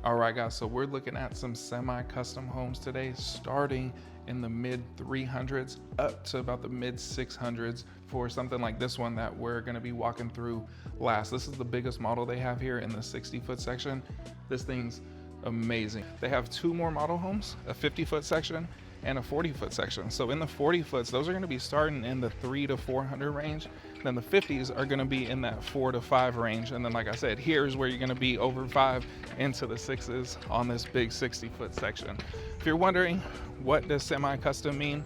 All right, guys, so we're looking at some semi-custom homes today, starting in the mid 300s up to about the mid 600s for something like this one that we're going to be walking through last. This is the biggest model they have here in the 60-foot section. This thing's amazing. They have two more model homes, a 50-foot section and a 40-foot section. So in the 40-foots, those are going to be starting in the 300 to 400 range. Then the 50s are going to be in that 4 to 5 range. And then, like I said, here's where you're going to be over 5 into the 6s on this big 60-foot section. If you're wondering, what does semi-custom mean?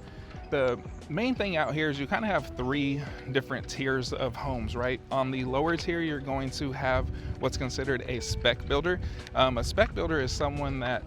The main thing out here is you kind of have three different tiers of homes, right? On the lower tier, you're going to have what's considered a spec builder. A spec builder is someone that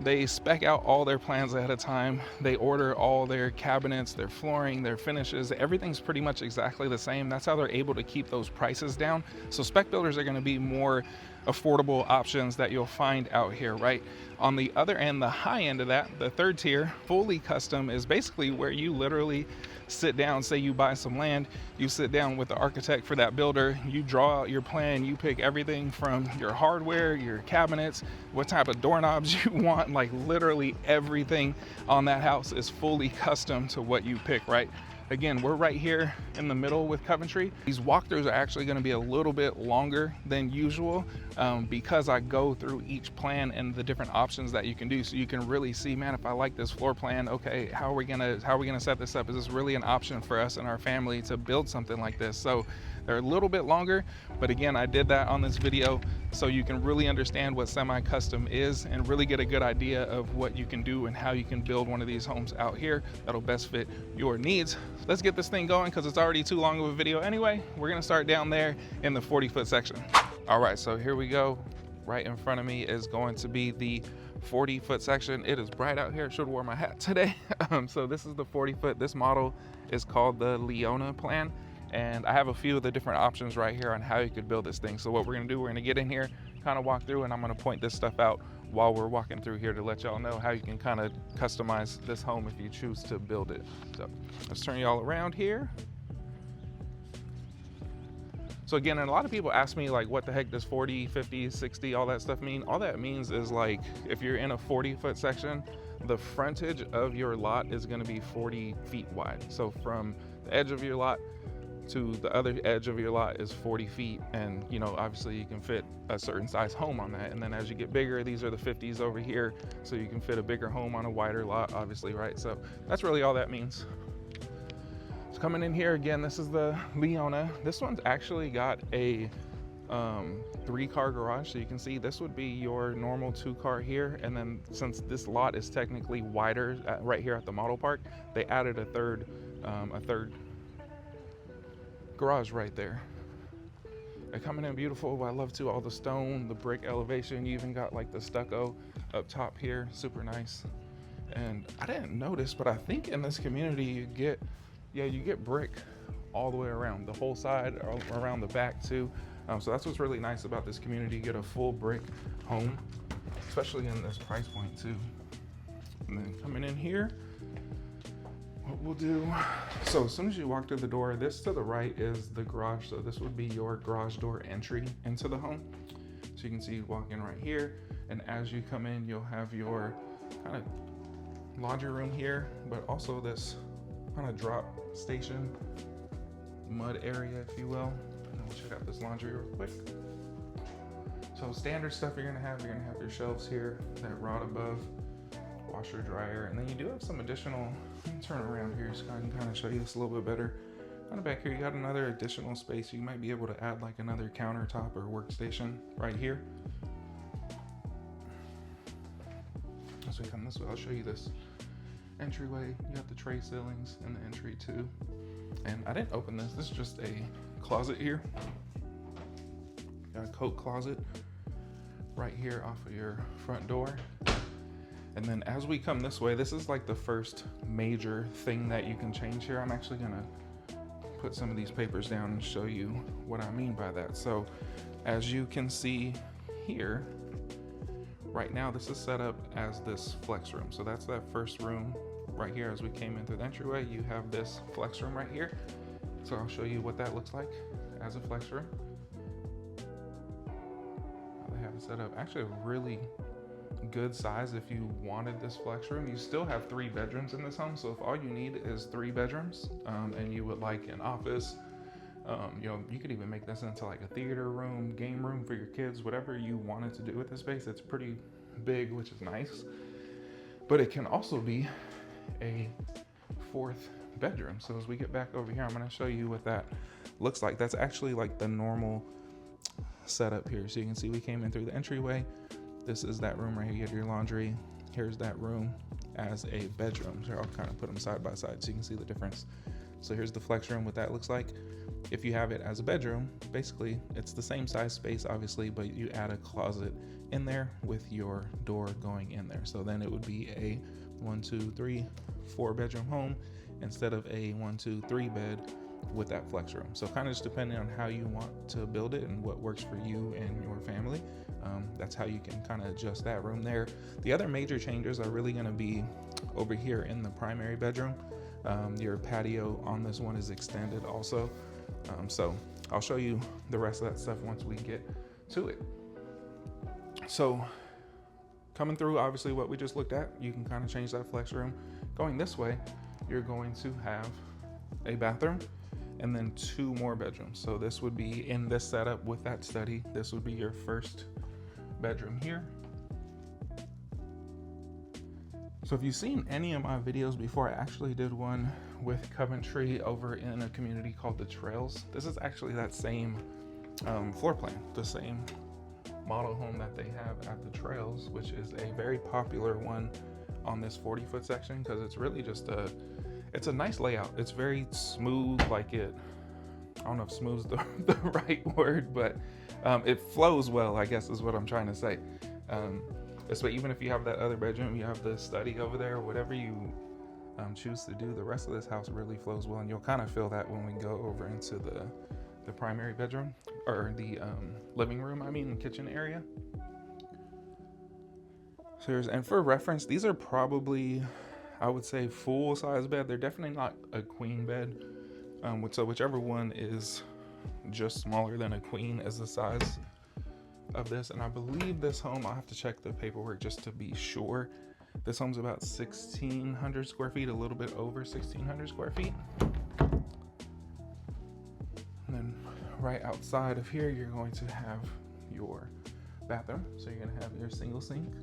they spec out all their plans ahead of time. They order all their cabinets, their flooring, their finishes. Everything's pretty much exactly the same. That's how they're able to keep those prices down. So spec builders are going to be more affordable options that you'll find out here, right? On the other end, the high end of that, the third tier, fully custom, is basically where you literally sit down. Say you buy some land, you sit down with the architect for that builder, you draw out your plan, you pick everything from your hardware, your cabinets, what type of doorknobs you want. Like literally everything on that house is fully custom to what you pick, right? Again, we're right here in the middle with Coventry. These walkthroughs are actually going to be a little bit longer than usual because I go through each plan and the different options that you can do, so you can really see, man, if I like this floor plan, okay, how are we gonna set this up? Is this really an option for us and our family to build something like this? So they're a little bit longer, but again, I did that on this video so you can really understand what semi-custom is and really get a good idea of what you can do and how you can build one of these homes out here that'll best fit your needs. Let's get this thing going because it's already too long of a video anyway. We're gonna start down there in the 40-foot section. All right, so here we go. Right in front of me is going to be the 40-foot section. It is bright out here. I should have worn my hat today. So this is the 40-foot. This model is called the Leona plan. And I have a few of the different options right here on how you could build this thing. So what we're gonna do, we're gonna get in here, kind of walk through, and I'm gonna point this stuff out while we're walking through here to let y'all know how you can kind of customize this home if you choose to build it. So let's turn y'all around here. So again, and a lot of people ask me like, what the heck does 40, 50, 60, all that stuff mean? All that means is like, if you're in a 40-foot section, the frontage of your lot is gonna be 40 feet wide. So from the edge of your lot to the other edge of your lot is 40 feet. And you know, obviously you can fit a certain size home on that. And then as you get bigger, these are the 50s over here. So you can fit a bigger home on a wider lot, obviously, right? So that's really all that means. So coming in here again, this is the Leona. This one's actually got a 3-car garage. So you can see this would be your normal 2-car here. And then since this lot is technically wider right here at the model park, they added a third garage right there. They're coming in beautiful. I love too all the stone, the brick elevation. You even got like the stucco up top here, super nice. And I didn't notice, but I think in this community you get brick all the way around the whole side, around the back too. So that's what's really nice about this community. You get a full brick home, especially in this price point too. And then coming in here, what we'll do, so as soon as you walk through the door, this to the right is the garage. So this would be your garage door entry into the home. So you can see you walk in right here, and as you come in, you'll have your kind of laundry room here, but also this kind of drop station, mud area, if you will. And we'll check out this laundry real quick. So standard stuff you're gonna have your shelves here, that rod above, washer, dryer, and then you do have some additional, let me turn around here so I can kind of show you this a little bit better. Kind of back here, you got another additional space. You might be able to add like another countertop or workstation right here. As we come this way, I'll show you this entryway. You have the tray ceilings in the entry too. And I didn't open this. This is just a closet here. Got a coat closet right here off of your front door. And then as we come this way, this is like the first major thing that you can change here. I'm actually gonna put some of these papers down and show you what I mean by that. So as you can see here, right now this is set up as this flex room. So that's that first room right here. As we came in through the entryway, you have this flex room right here. So I'll show you what that looks like as a flex room. How they have it set up. Actually a really good size if you wanted this flex room. You still have 3 bedrooms in this home, so if all you need is 3 bedrooms, and you would like an office, you know, you could even make this into like a theater room, game room for your kids, whatever you wanted to do with this space. It's pretty big, which is nice. But it can also be a 4th bedroom. So as we get back over here, I'm going to show you what that looks like. That's actually like the normal setup here. So you can see we came in through the entryway. This is that room right here. You get your laundry. Here's that room as a bedroom. So I'll kind of put them side by side so you can see the difference. So here's the flex room, what that looks like. If you have it as a bedroom, basically it's the same size space, obviously, but you add a closet in there with your door going in there. So then it would be a 1, 2, 3, 4 bedroom home instead of a 1, 2, 3 bed with that flex room. So kind of just depending on how you want to build it and what works for you and your family, that's how you can kind of adjust that room there. The other major changes are really going to be over here in the primary bedroom. Your patio on this one is extended also. So I'll show you the rest of that stuff once we get to it. So coming through, obviously what we just looked at, you can kind of change that flex room. Going this way, you're going to have a bathroom and then 2 more bedrooms. So this would be in this setup with that study. This would be your first bedroom here. So if you've seen any of my videos before, I actually did one with Coventry over in a community called the Trails. This is actually that same floor plan, the same model home that they have at the Trails, which is a very popular one on this 40-foot section because it's really just it's a nice layout. It's very smooth, like I don't know if smooth is the right word, but it flows well, I guess is what I'm trying to say. So even if you have that other bedroom, you have the study over there, whatever you choose to do, the rest of this house really flows well, and you'll kind of feel that when we go over into the primary bedroom, or the living room, kitchen area. So and for reference, these are probably, I would say, full size bed. They're definitely not a queen bed. So whichever one is just smaller than a queen is the size of this. And I believe this home, I'll have to check the paperwork just to be sure. This home's about 1,600 square feet, a little bit over 1,600 square feet. And then right outside of here, you're going to have your bathroom. So you're gonna have your single sink.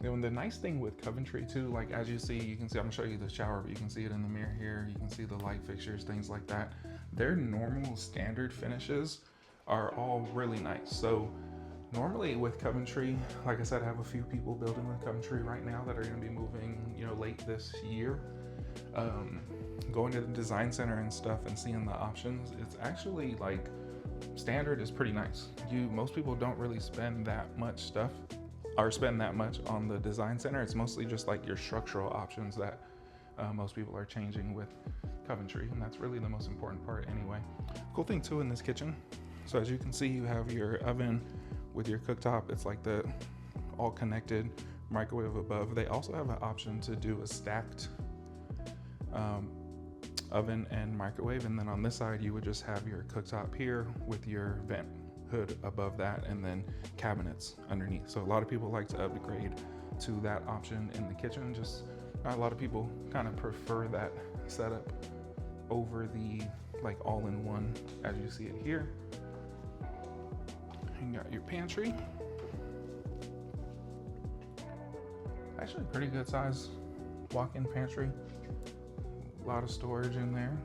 And the nice thing with Coventry too, like as you see, you can see, I'm gonna show you the shower, but you can see it in the mirror here. You can see the light fixtures, things like that. Their normal standard finishes are all really nice. So normally with Coventry, like I said, I have a few people building with Coventry right now that are gonna be moving, late this year. Going to the design center and stuff and seeing the options, it's actually like standard is pretty nice. Most people don't really spend that much on the design center. It's mostly just like your structural options that most people are changing with Coventry, and that's really the most important part anyway. Cool thing too in this kitchen, so as you can see, you have your oven with your cooktop. It's like the all connected microwave above. They also have an option to do a stacked oven and microwave, and then on this side you would just have your cooktop here with your vent hood above that, and then cabinets underneath. So a lot of people like to upgrade to that option in the kitchen. Just a lot of people kind of prefer that setup over the like all-in-one as you see it here. You got your pantry. Actually pretty good size walk-in pantry. A lot of storage in there.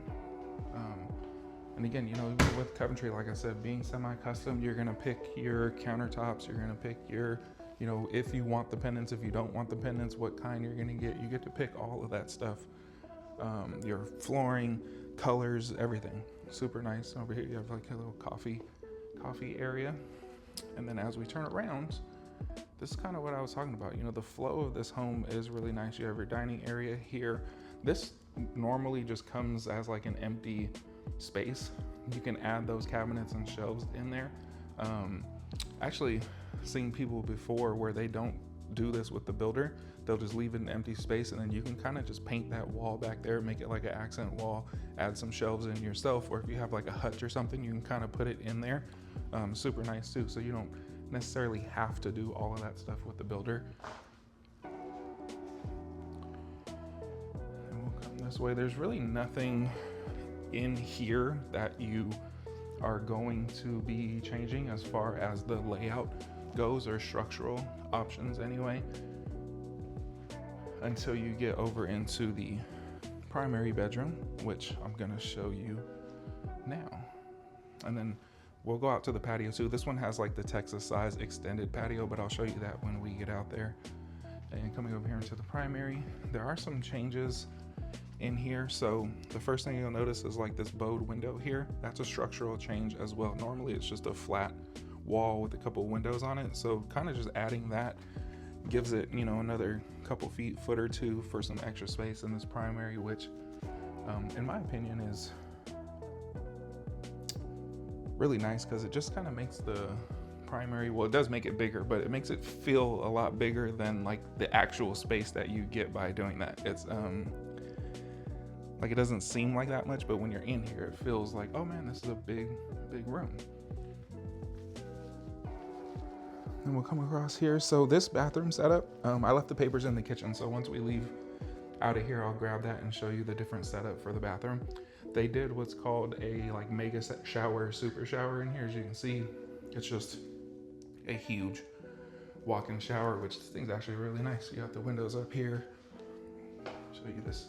And again, with Coventry, like I said, being semi-custom, you're gonna pick your countertops, you're gonna pick your, if you want the pendants, if you don't want the pendants, what kind you're gonna get. You get to pick all of that stuff. Your flooring, colors, everything. Super nice. Over here you have like a little coffee area. And then as we turn around, this is kind of what I was talking about. The flow of this home is really nice. You have your dining area here. This normally just comes as like an empty space. You can add those cabinets and shelves in there. Actually seen people before where they don't do this with the builder. They'll just leave it an empty space, and then you can kind of just paint that wall back there, make it like an accent wall, add some shelves in yourself, or if you have like a hutch or something, you can kind of put it in there. Super nice too, so you don't necessarily have to do all of that stuff with the builder. And we'll come this way. There's really nothing in here that you are going to be changing as far as the layout goes, or structural options anyway, until you get over into the primary bedroom, which I'm gonna show you now. And then we'll go out to the patio too. This one has like the Texas size extended patio, but I'll show you that when we get out there. And coming over here into the primary, there are some changes in here. So the first thing you'll notice is like this bowed window here. That's a structural change as well. Normally it's just a flat wall with a couple windows on it. So kind of just adding that gives it, you know, another couple feet, foot or two for some extra space in this primary, which in my opinion is really nice, because it just kind of makes the primary, well, it does make it bigger, but it makes it feel a lot bigger than like the actual space that you get by doing that. It's like, it doesn't seem like that much, but when you're in here, it feels like, oh man, this is a big room. And we'll come across here. So this bathroom setup, I left the papers in the kitchen. So once we leave out of here, I'll grab that and show you the different setup for the bathroom. They did what's called a like mega shower, super shower in here. As you can see, it's just a huge walk-in shower, which this thing's actually really nice. You got the windows up here. Show you this.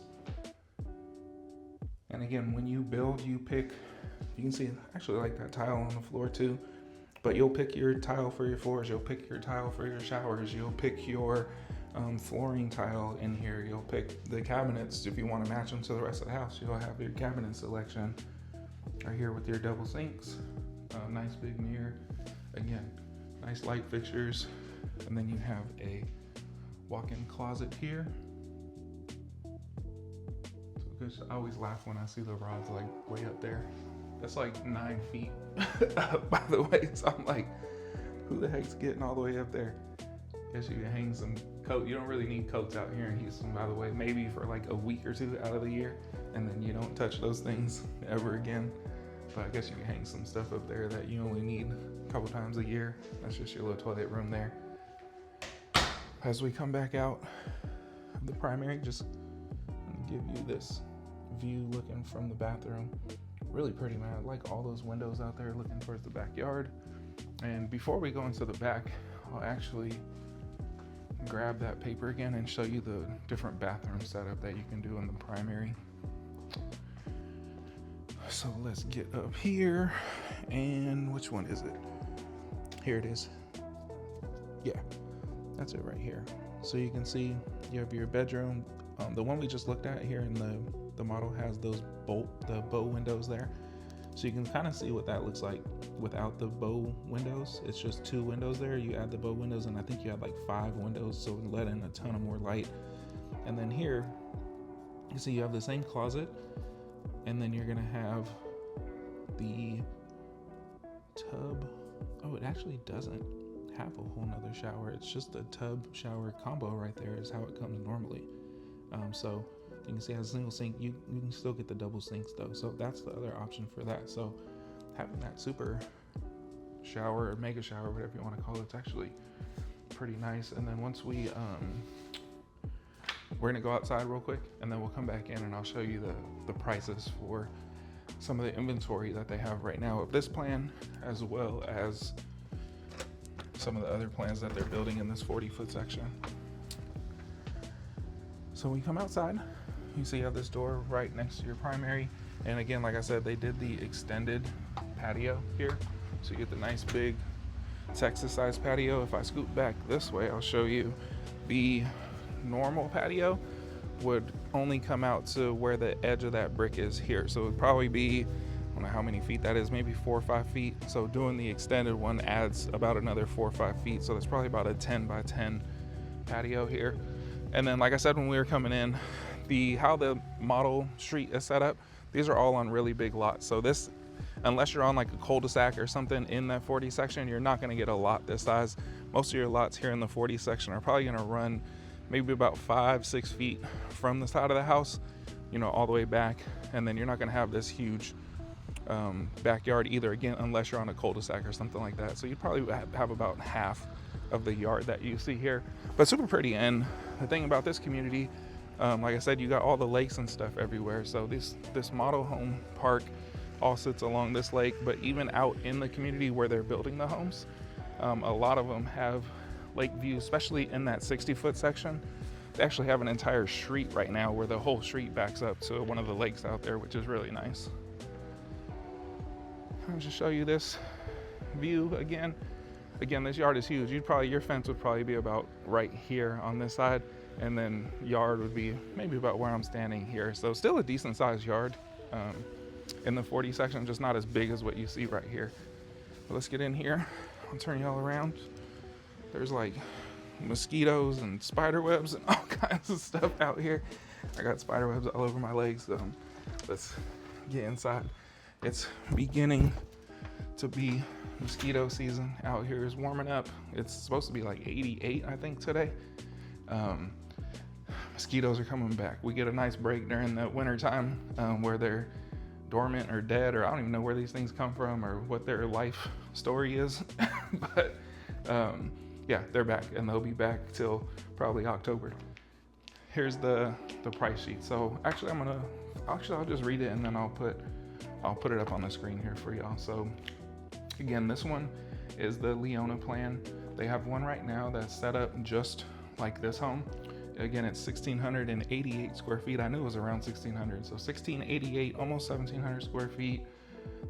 And again, when you build, you pick, you can see I actually like that tile on the floor too, but you'll pick your tile for your floors, you'll pick your tile for your showers, you'll pick your flooring tile in here, you'll pick the cabinets. If you want to match them to the rest of the house, you'll have your cabinet selection right here with your double sinks, nice big mirror, again, nice light fixtures, and then you have a walk-in closet here. I always laugh when I see the rods like way up there. That's like 9 feet by the way. So I'm like, who the heck's getting all the way up there? Guess you can hang some coat. You don't really need coats out here in Houston, by the way. Maybe for like a week or two out of the year, and then you don't touch those things ever again. But I guess you can hang some stuff up there that you only need a couple times a year. That's just your little toilet room there. As we come back out of the primary, just give you this view looking from the bathroom. Really pretty, man. I like all those windows out there looking towards the backyard. And before we go into the back, I'll actually grab that paper again and show you the different bathroom setup that you can do in the primary. So let's get up here, and which one is it? Here it is. Yeah, that's it right here. So you can see you have your bedroom. The one we just looked at here in the model has those bow windows there. So you can kind of see what that looks like without the bow windows. It's just 2 windows there. You add the bow windows, and I think you had like 5 windows, so it let in a ton of more light. And then here, you see you have the same closet, and then you're gonna have the tub. Oh, it actually doesn't have a whole nother shower. It's just a tub shower combo right there is how it comes normally. So you can see it has a single sink. You can still get the double sinks though. So that's the other option for that. So having that super shower or mega shower, whatever you want to call it, it's actually pretty nice. And then once we're gonna go outside real quick, and then we'll come back in and I'll show you the prices for some of the inventory that they have right now of this plan, as well as some of the other plans that they're building in this 40-foot section. So when you come outside, you see you have this door right next to your primary. And again, like I said, they did the extended patio here. So you get the nice big Texas size patio. If I scoot back this way, I'll show you the normal patio would only come out to where the edge of that brick is here. So it would probably be, I don't know how many feet that is, maybe 4 or 5 feet. So doing the extended one adds about another 4 or 5 feet. So that's probably about a 10 by 10 patio here. And then, like I said, when we were coming in, how the model street is set up, these are all on really big lots. So this, unless you're on like a cul-de-sac or something in that 40 section, you're not gonna get a lot this size. Most of your lots here in the 40 section are probably gonna run maybe about 5-6 feet from the side of the house, you know, all the way back. And then you're not gonna have this huge backyard either, again, unless you're on a cul-de-sac or something like that. So you'd probably have about half of the yard that you see here, but super pretty. And the thing about this community, like I said, you got all the lakes and stuff everywhere. So this model home park all sits along this lake, but even out in the community where they're building the homes, a lot of them have lake views, especially in that 60-foot section. They actually have an entire street right now where the whole street backs up to one of the lakes out there, which is really nice. I'll just show you this view again. Again, this yard is huge. Your fence would probably be about right here on this side, and then yard would be maybe about where I'm standing here. So still a decent sized yard in the 40 section, just not as big as what you see right here. But let's get in here. I'll turn y'all around. There's like mosquitoes and spider webs and all kinds of stuff out here. I got spider webs all over my legs. Let's get inside. It's beginning to be mosquito season out here. Is warming up. It's supposed to be like 88, I think, today. Mosquitoes are coming back. We get a nice break during the winter time where they're dormant or dead, or I don't even know where these things come from or what their life story is. But yeah, they're back, and they'll be back till probably October. Here's the price sheet. So actually I'll just read it, and then I'll put it up on the screen here for y'all. So again, this one is the Leona plan. They have one right now that's set up just like this home. Again, it's 1,688 square feet. I knew it was around 1,600. So 1,688, almost 1,700 square feet.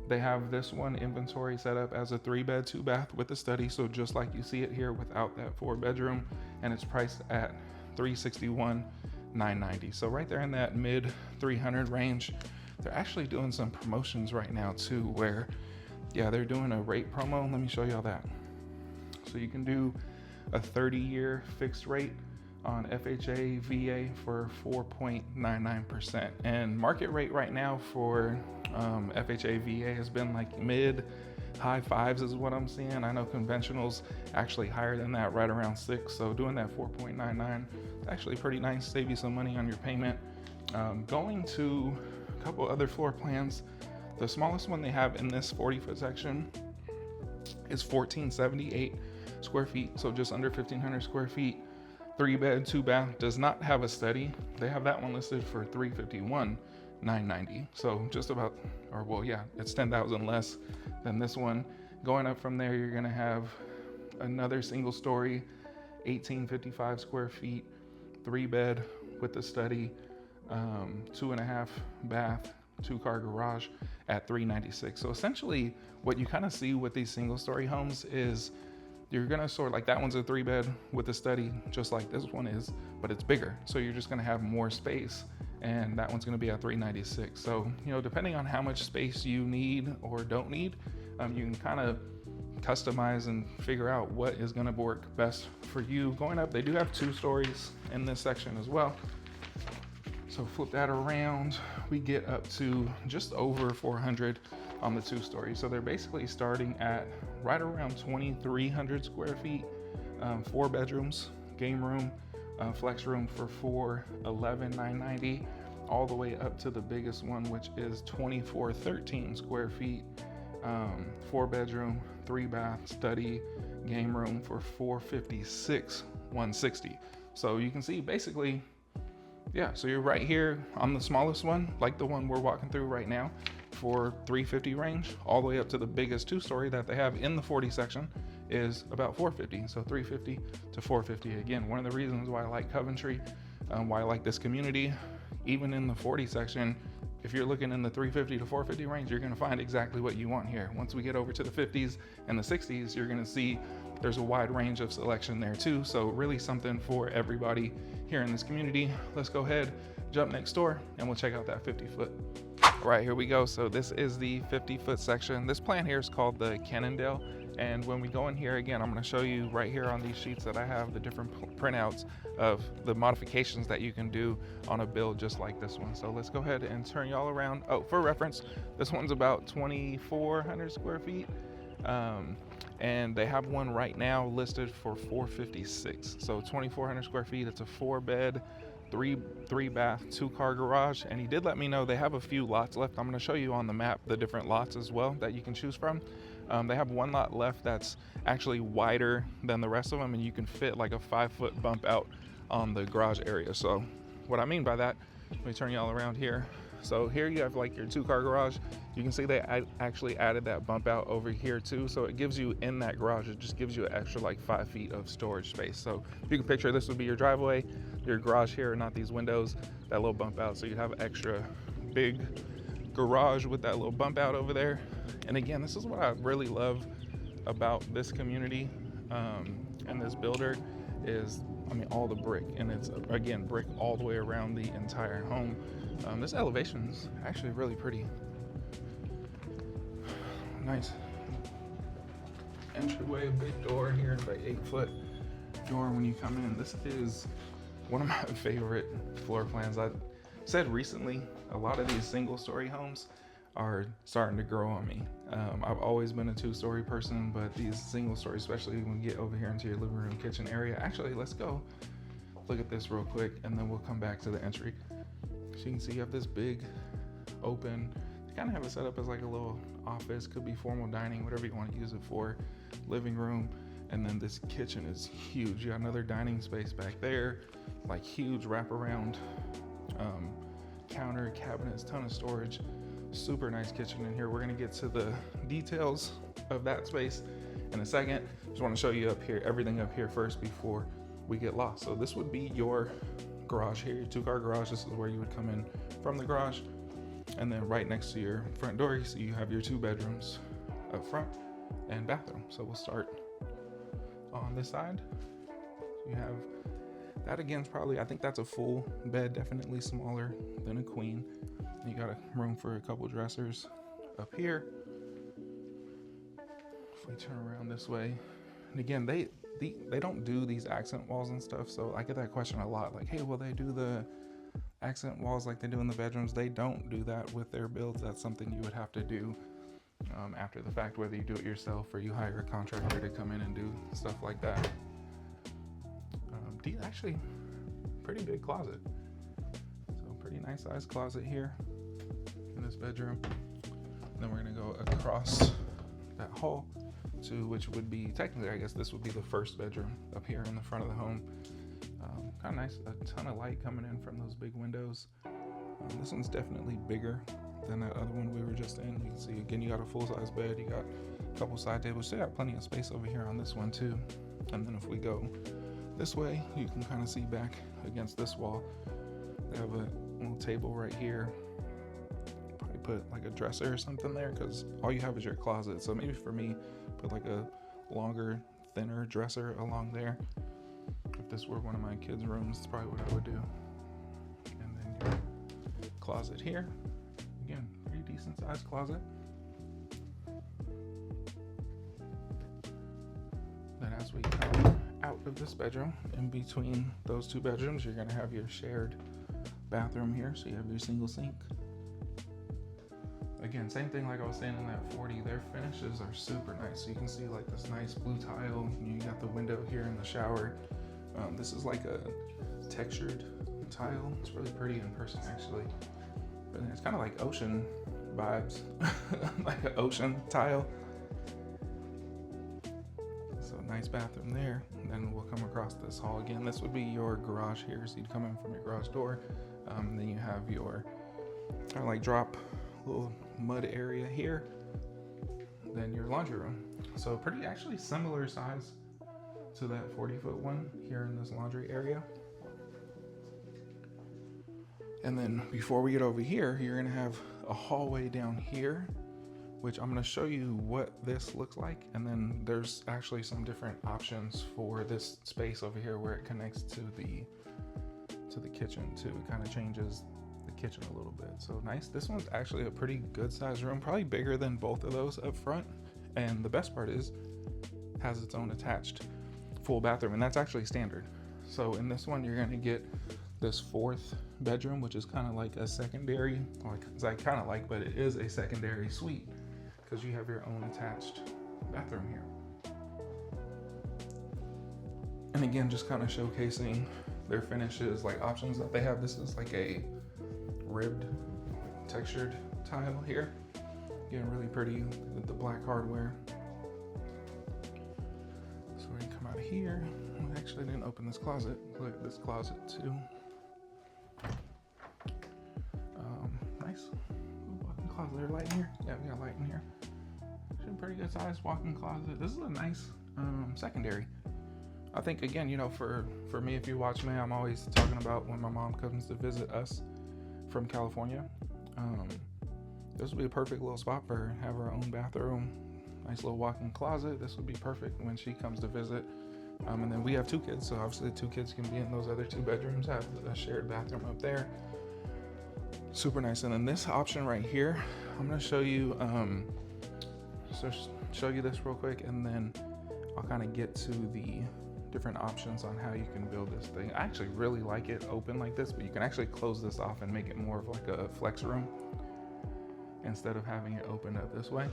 They have this one inventory set up as a 3-bed, 2-bath with a study. So just like you see it here without that 4-bedroom, and it's priced at $361,990. So right there in that mid 300 range. They're actually doing some promotions right now too, where they're doing a rate promo. Let me show y'all that. So you can do a 30-year fixed rate on FHA VA for 4.99%, and market rate right now for FHA VA has been like mid high fives is what I'm seeing. I know conventional's actually higher than that, right around 6. So doing that 4.99 is actually pretty nice, save you some money on your payment. Going to a couple other floor plans, the smallest one they have in this 40-foot section is 1,478 square feet, so just under 1,500 square feet. 3-bed, 2-bath, does not have a study. They have that one listed for $351,990. So just about, it's 10,000 less than this one. Going up from there, you're gonna have another single story, 1,855 square feet, 3-bed with a study, 2.5 bath, 2-car garage at $396. So essentially what you kind of see with these single story homes is you're gonna sort like that one's a 3-bed with a study just like this one is, but it's bigger. So you're just gonna have more space, and that one's gonna be at $396. So, depending on how much space you need or don't need, you can kind of customize and figure out what is gonna work best for you. Going up, they do have 2 stories in this section as well. So flip that around, we get up to just over 400 on the 2 stories. So they're basically starting at right around 2,300 square feet, 4 bedrooms, game room, flex room for $411,990, all the way up to the biggest one, which is 2,413 square feet, 4 bedroom, 3-bath, study, game room for $456,160. So you can see basically, so you're right here on the smallest one, like the one we're walking through right now, for $350 range, all the way up to the biggest 2-story that they have in the 40 section is about $450. So $350 to $450. Again, one of the reasons why I like Coventry, why I like this community, even in the 40 section, if you're looking in the $350 to $450 range, you're gonna find exactly what you want here. Once we get over to the 50s and the 60s, you're gonna see there's a wide range of selection there too. So really something for everybody here in this community. Let's go ahead, jump next door, and we'll check out that 50-foot. All right, here we go. So this is the 50-foot section. This plan here is called the Cannondale. And when we go in here, again, I'm gonna show you right here on these sheets that I have the different printouts of the modifications that you can do on a build just like this one. So let's go ahead and turn y'all around. Oh, for reference, this one's about 2,400 square feet. And they have one right now listed for $456. So 2,400 square feet, it's a 4-bed, three bath, 2-car garage, and he did let me know they have a few lots left. I'm going to show you on the map the different lots as well that you can choose from. They have one lot left that's actually wider than the rest of them, and you can fit like a 5-foot bump out on the garage area. So what I mean by that, let me turn y'all around here. So here you have like your 2-car garage. You can see they actually added that bump out over here too. So it gives you, in that garage, it just gives you an extra like 5 feet of storage space. So if you can picture, this would be your driveway, your garage here, not these windows, that little bump out. So you have an extra big garage with that little bump out over there. And again, this is what I really love about this community and this builder is, I mean, all the brick, and it's again brick all the way around the entire home. This elevation's actually really pretty. Nice entryway, big door here, like 8-foot door when you come in. This is one of my favorite floor plans. I said recently, a lot of these single-story homes are starting to grow on me. I've always been a 2-story person, but these single story, especially when you get over here into your living room, kitchen area. Actually, let's go look at this real quick, and then we'll come back to the entry. So you can see you have this big open, you kind of have it set up as like a little office, could be formal dining, whatever you want to use it for, living room. And then this kitchen is huge. You got another dining space back there, like huge wraparound counter, cabinets, ton of storage. Super nice kitchen in here. We're gonna get to the details of that space in a second. Just want to show you up here, everything up here first before we get lost. So this would be your garage here, your 2-car garage. This is where you would come in from the garage, and then right next to your front door, so you have your 2 bedrooms up front and bathroom. So we'll start on this side. You have that, again, probably, I think that's a full bed, definitely smaller than a queen. You got a room for a couple dressers up here. If we turn around this way, and again, they don't do these accent walls and stuff, so I get that question a lot, like, hey, will they do the accent walls like they do in the bedrooms? They don't do that with their builds. That's something you would have to do after the fact, whether you do it yourself or you hire a contractor to come in and do stuff like that. Actually, pretty big closet. So pretty nice sized closet here in this bedroom. And then we're gonna go across that hall to, which would be technically, I guess this would be the first bedroom up here in the front of the home. Kind of nice, a ton of light coming in from those big windows. This one's definitely bigger than that other one we were just in. You can see, again, you got a full-size bed, you got a couple side tables. So you got plenty of space over here on this one too. And then if we go this way, you can kind of see back against this wall. They have a little table right here. Probably put like a dresser or something there, because all you have is your closet. So maybe for me, put like a longer, thinner dresser along there. If this were one of my kids' rooms, that's probably what I would do. And then your closet here. Again, pretty decent sized closet. Then as we come out of this bedroom, in between those 2 bedrooms, you're gonna have your shared bathroom here. So you have your single sink. Again, same thing like I was saying in that 40, their finishes are super nice. So you can see like this nice blue tile. You got the window here in the shower. This is like a textured tile. It's really pretty in person, actually. But it's kind of like ocean vibes, like an ocean tile. So nice bathroom there. And then we'll come across this hall again. This would be your garage here. So you'd come in from your garage door. Then you have your kind of like drop little mud area here. Then your laundry room. So pretty actually similar size to that 40-foot one here in this laundry area. And then before we get over here, you're gonna have a hallway down here, which I'm gonna show you what this looks like. And then there's actually some different options for this space over here where it connects to the kitchen too. It kind of changes the kitchen a little bit. So nice. This one's actually a pretty good sized room, probably bigger than both of those up front. And the best part is, it has its own attached full bathroom, and that's actually standard. So in this one, you're gonna get this 4th bedroom, which is kind of like a secondary, but it is a secondary suite because you have your own attached bathroom here. And again, just kind of showcasing their finishes, like options that they have. This is like a ribbed textured tile here. Again, really pretty with the black hardware. So we're gonna come out of here. I actually didn't open this closet. Look at this closet too. Nice walk-in closet. There's light in here. Yeah, we got light in here. Actually, pretty good size walk-in closet. This is a nice secondary. I think, again, you know, for me, if you watch me, I'm always talking about when my mom comes to visit us from California. This would be a perfect little spot for her. Have her own bathroom, nice little walk-in closet. This would be perfect when she comes to visit. And then we have 2 kids, so obviously 2 kids can be in those other 2 bedrooms, have a shared bathroom up there. Super nice. And then this option right here, I'm gonna show you, show you this real quick, and then I'll kind of get to the different options on how you can build this thing. I actually really like it open like this, but you can actually close this off and make it more of like a flex room instead of having it open up this way.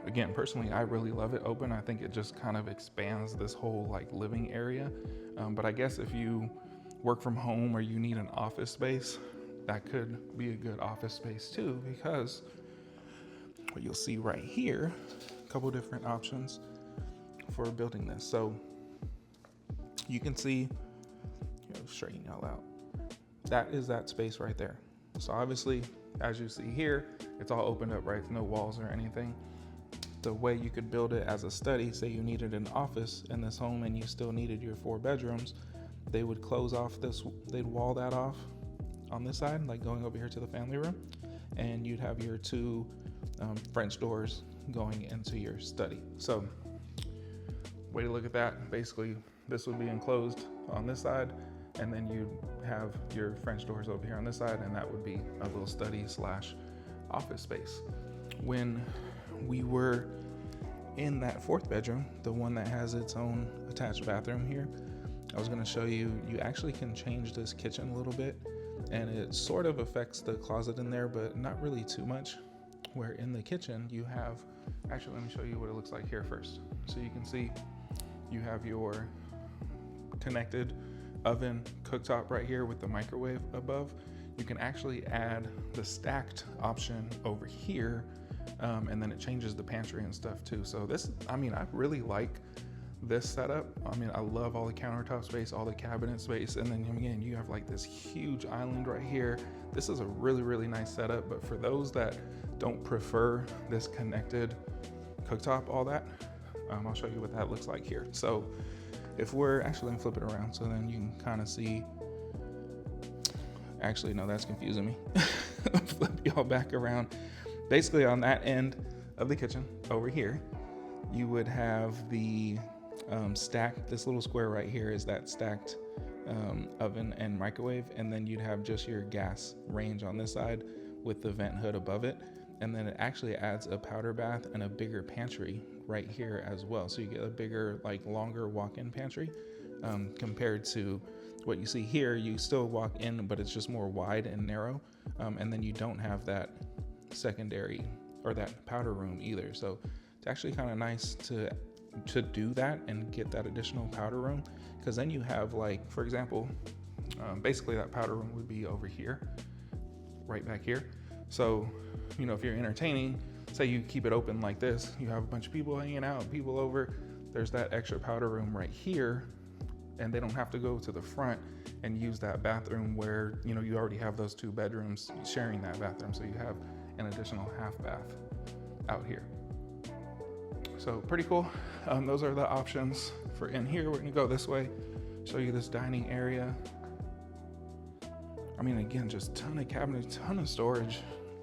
Again, personally, I really love it open. I think it just kind of expands this whole like living area. But I guess if you work from home or you need an office space, that could be a good office space too, because what you'll see right here, a couple different options for building this. So you can see, straighten y'all out, that is that space right there. So obviously, as you see here, it's all opened up, right? No walls or anything. The way you could build it as a study, say you needed an office in this home and you still needed your 4 bedrooms, they would close off this, they'd wall that off on this side, like going over here to the family room, and you'd have your 2 French doors going into your study. So way to look at that. Basically, this would be enclosed on this side, and then you'd have your French doors over here on this side, and that would be a little study / office space. When we were in that 4th bedroom, the one that has its own attached bathroom here, I was going to show you, you actually can change this kitchen a little bit, and it sort of affects the closet in there, but not really too much. Where in the kitchen you have, actually let me show you what it looks like here first. So you can see you have your connected oven cooktop right here with the microwave above. You can actually add the stacked option over here, and then it changes the pantry and stuff too. So this, I mean, I really like this setup. I mean, I love all the countertop space, all the cabinet space, and then again, you have like this huge island right here. This is a really, really nice setup, but for those that don't prefer this connected cooktop, all that, I'll show you what that looks like here. So if we're, actually, let me flip it around so then you can kind of see, actually, no, that's confusing me. Flip y'all back around. Basically on that end of the kitchen over here, you would have the stacked, this little square right here is that stacked oven and microwave, and then you'd have just your gas range on this side with the vent hood above it, and then it actually adds a powder bath and a bigger pantry right here as well. So you get a bigger, like longer walk-in pantry compared to what you see here. You still walk in, but it's just more wide and narrow, and then you don't have that secondary or that powder room either. So it's actually kind of nice to do that and get that additional powder room, because then you have, like, for example, basically that powder room would be over here, right back here. So, you know, if you're entertaining, say you keep it open like this, you have a bunch of people hanging out, people over, there's that extra powder room right here, and they don't have to go to the front and use that bathroom where, you know, you already have those 2 bedrooms sharing that bathroom. So you have an additional half bath out here. So pretty cool. Those are the options for in here. We're gonna go this way, show you this dining area. I mean, again, just ton of cabinets, ton of storage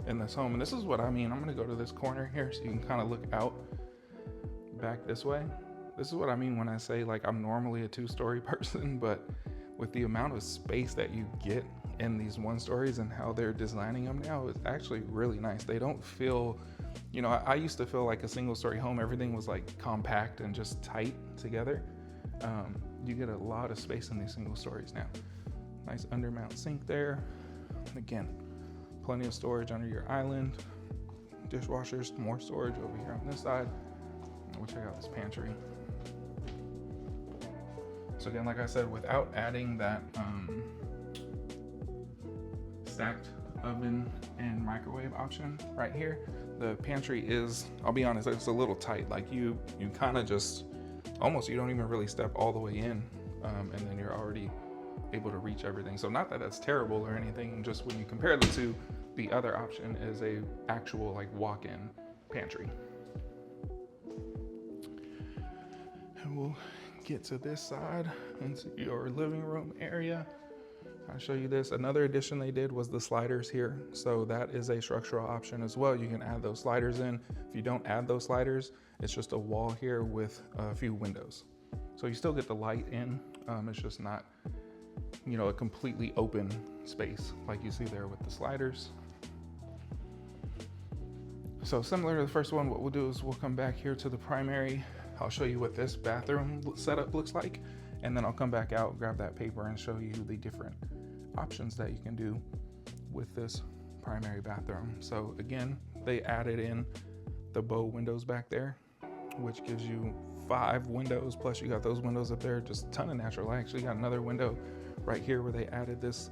in this home. And this is what I mean. I'm gonna go to this corner here so you can kind of look out back this way. This is what I mean when I say, like, I'm normally a 2-story person, but with the amount of space that you get in these 1-stories and how they're designing them now, it's actually really nice. They don't feel, you know, I used to feel like a 1-story home, everything was like compact and just tight together. You get a lot of space in these 1-stories now. Nice undermount sink there. Again, plenty of storage under your island. Dishwashers, more storage over here on this side. We'll check out this pantry. So again, like I said, without adding that stacked oven and microwave option right here, the pantry is, I'll be honest, it's a little tight. Like you kind of just almost, you don't even really step all the way in, and then you're already able to reach everything. So not that that's terrible or anything, just when you compare the two, the other option is a actual like walk-in pantry. And we'll get to this side into your living room area. I'll show you this. Another addition they did was the sliders here. So that is a structural option as well. You can add those sliders in. If you don't add those sliders, it's just a wall here with a few windows. So you still get the light in. It's just not, you know, a completely open space like you see there with the sliders. So similar to the first one, what we'll do is we'll come back here to the primary. I'll show you what this bathroom setup looks like, and then I'll come back out, grab that paper, and show you the different options that you can do with this primary bathroom. So again, they added in the bow windows back there, which gives you 5 windows, plus you got those windows up there, just a ton of natural light. Actually got another window right here where they added this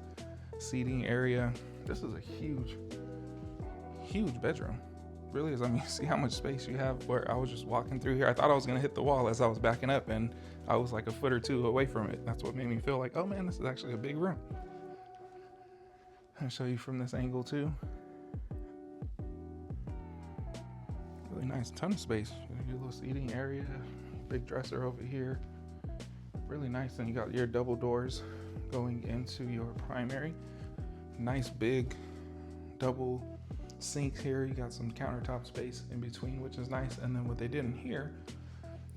seating area. This is a huge bedroom. Really is. I mean, see how much space you have. Where I was just walking through here, I thought I was gonna hit the wall as I was backing up, and I was like a foot or two away from it. That's what made me feel like, oh man, this is actually a big room. I'll show you from this angle too. Really nice, ton of space. Your little seating area, big dresser over here. Really nice. And you got your double doors going into your primary. Nice big double sink here. You got some countertop space in between, which is nice. And then what they did in here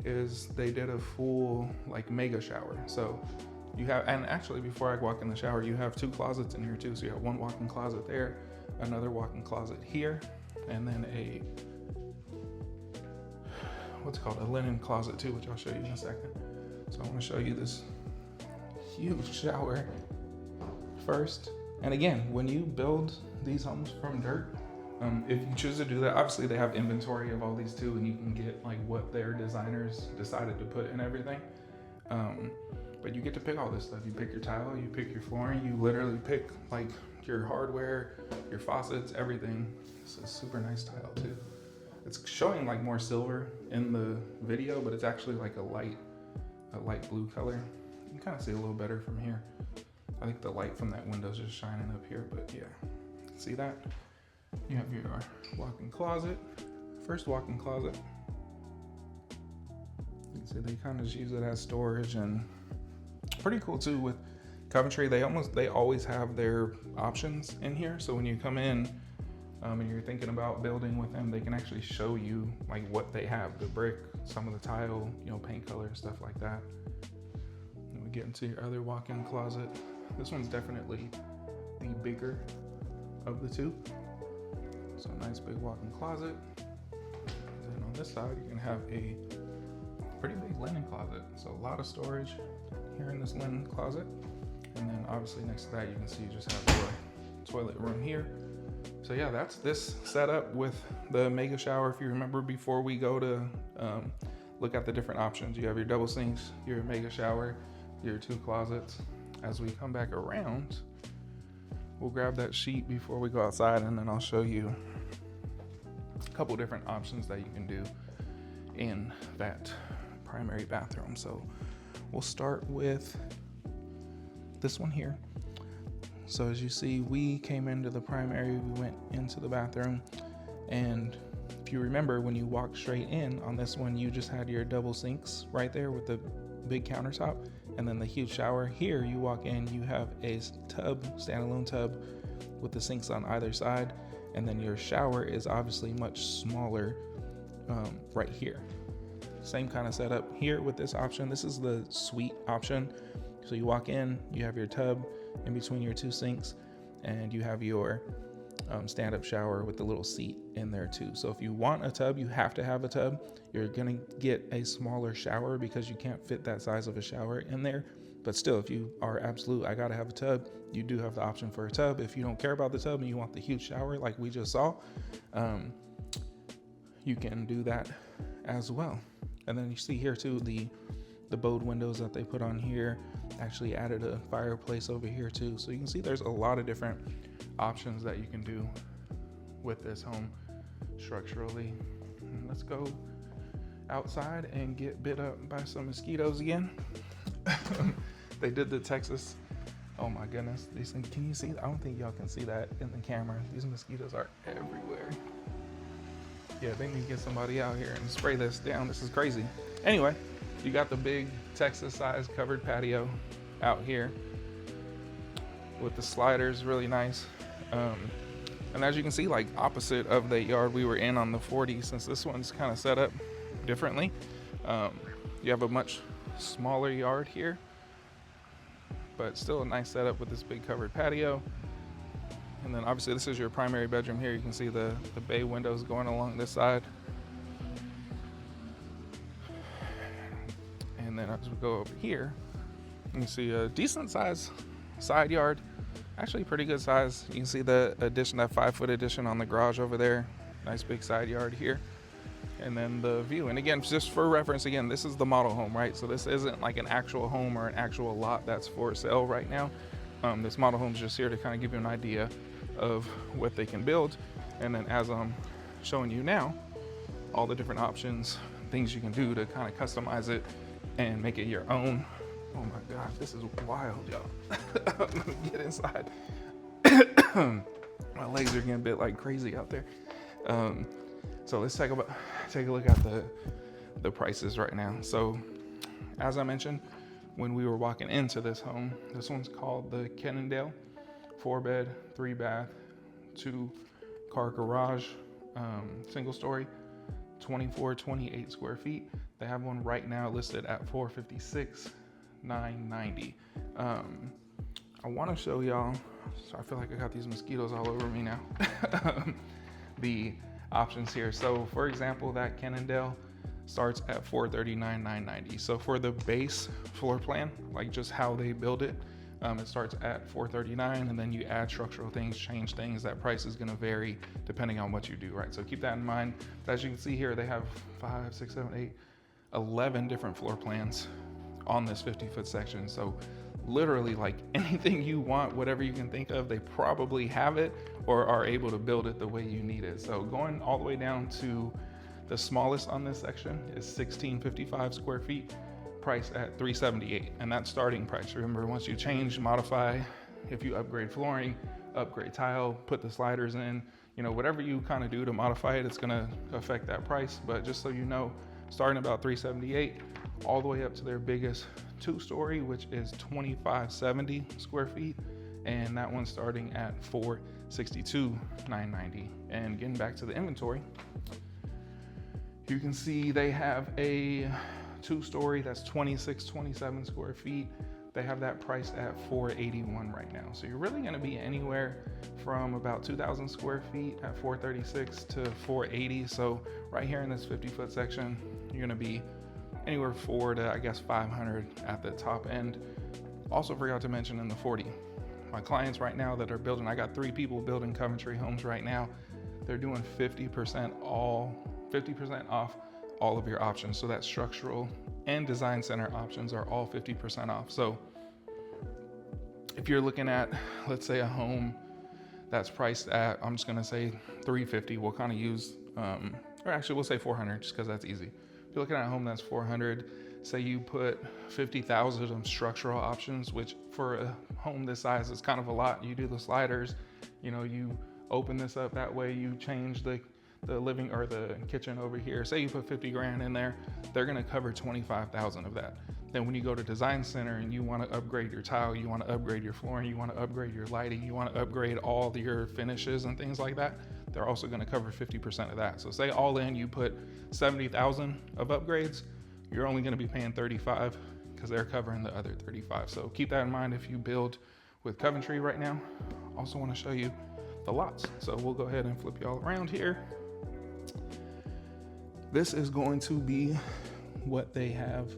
is they did a full like mega shower. So you have, and actually before I walk in the shower, you have 2 closets in here too. So you have one walk-in closet there, another walk-in closet here, and then a, what's it called, a linen closet too, which I'll show you in a second. So I want to show you this huge shower first. And again, when you build these homes from dirt, if you choose to do that, obviously they have inventory of all these too, and you can get like what their designers decided to put in everything. But you get to pick all this stuff. You pick your tile, you pick your flooring, you literally pick like your hardware, your faucets, everything. It's a super nice tile too. It's showing like more silver in the video, but it's actually like a light blue color. You can kind of see a little better from here. I think the light from that window is just shining up here, but yeah, see that? You have your walk-in closet, first walk-in closet. You can see they kind of just use it as storage, and pretty cool too with Coventry. They always have their options in here. So when you come in and you're thinking about building with them, they can actually show you like what they have, the brick, some of the tile, you know, paint color, stuff like that. And we get into your other walk-in closet. This one's definitely the bigger of the two. So a nice big walk-in closet. And then on this side, you can have a pretty big linen closet. So a lot of storage here in this linen closet. And then obviously next to that, you can see you just have your toilet room here. So yeah, that's this setup with the mega shower. If you remember before we go to look at the different options, you have your double sinks, your mega shower, your 2 closets. As we come back around, we'll grab that sheet before we go outside, and then I'll show you a couple different options that you can do in that primary bathroom. So we'll start with this one here. So as you see, we came into the primary, we went into the bathroom, and if you remember, when you walked straight in on this one, you just had your double sinks right there with the big countertop and then the huge shower. Here you walk in, you have a tub, standalone tub with the sinks on either side, and then your shower is obviously much smaller right here. Same kind of setup here with this option. This is the suite option. So you walk in, you have your tub in between your 2 sinks, and you have your stand-up shower with the little seat in there too. So if you want a tub, you have to have a tub. You're gonna get a smaller shower because you can't fit that size of a shower in there. But still, if you are absolute, I gotta have a tub, you do have the option for a tub. If you don't care about the tub and you want the huge shower like we just saw, you can do that as well. And then you see here too, the the bowed windows that they put on here. Actually added a fireplace over here too. So you can see there's a lot of different options that you can do with this home structurally. And let's go outside and get bit up by some mosquitoes again. They did the Texas. Oh my goodness, these things, can you see? I don't think y'all can see that in the camera. These mosquitoes are everywhere. Yeah, they need to get somebody out here and spray this down. This is crazy. Anyway, you got the big Texas size covered patio out here with the sliders, really nice. And as you can see, like opposite of the yard we were in on the 40, since this one's kind of set up differently, you have a much smaller yard here, but still a nice setup with this big covered patio. And then obviously this is your primary bedroom here. You can see the bay windows going along this side. And then as we go over here, you can see a decent size side yard, actually pretty good size. You can see the addition, that 5-foot addition on the garage over there. Nice big side yard here. And then the view. And again, just for reference, again, this is the model home, right? So this isn't like an actual home or an actual lot that's for sale right now. This model home is just here to kind of give you an idea of what they can build. And then as I'm showing you now, all the different options, things you can do to kind of customize it and make it your own. Oh my gosh, this is wild, y'all. Let me get inside. My legs are getting a bit like crazy out there. So let's take a look at the prices right now. So as I mentioned, when we were walking into this home, this one's called the Cannondale, 4-bed, 3-bath, 2-car garage, single story, 28 square feet. They have one right now listed at $456,990. I want to show y'all, so I feel like I got these mosquitoes all over me now. The options here. So for example, that Cannondale starts at $439,990. So for the base floor plan, like just how they build it, it starts at $439,990, and then you add structural things, change things. That price is going to vary depending on what you do, right? So keep that in mind. But as you can see here, they have 5, 6, 7, 8, 11 different floor plans on this 50-foot section. So literally, like anything you want, whatever you can think of, they probably have it or are able to build it the way you need it. So going all the way down to the smallest on this section is 1655 square feet, priced at $378, and that's starting price. Remember, once you change, modify, if you upgrade flooring, upgrade tile, put the sliders in, you know, whatever you kind of do to modify it, it's gonna affect that price. But just so you know, starting about $378 all the way up to their biggest 2-story, which is 2570 square feet, and that one's starting at $462,990. And getting back to the inventory, you can see they have a 2-story that's 27 square feet. They have that priced at $481 right now. So you're really gonna be anywhere from about 2,000 square feet at $436 to $480. So right here in this 50-foot section, you're gonna be anywhere $400 to, I guess, $500 at the top end. Also forgot to mention in the 40, my clients right now that are building, I got 3 people building Coventry Homes right now. They're doing 50% off all of your options. So that structural and design center options are all 50% off. So if you're looking at, let's say, a home that's priced at, I'm just gonna say $350, we'll kind of use, or actually we'll say $400 just because that's easy. If you're looking at a home that's $400, say you put $50,000 of structural options, which for a home this size is kind of a lot. You do the sliders, you know, you open this up that way, you change the living or the kitchen over here. Say you put 50 grand in there, they're gonna cover 25,000 of that. Then when you go to design center and you wanna upgrade your tile, you wanna upgrade your flooring, you wanna upgrade your lighting, you wanna upgrade all your finishes and things like that, they're also gonna cover 50% of that. So say all in, you put 70,000 of upgrades, you're only gonna be paying 35 because they're covering the other 35. So keep that in mind if you build with Coventry right now. Also wanna show you the lots. So we'll go ahead and flip y'all around here. This is going to be what they have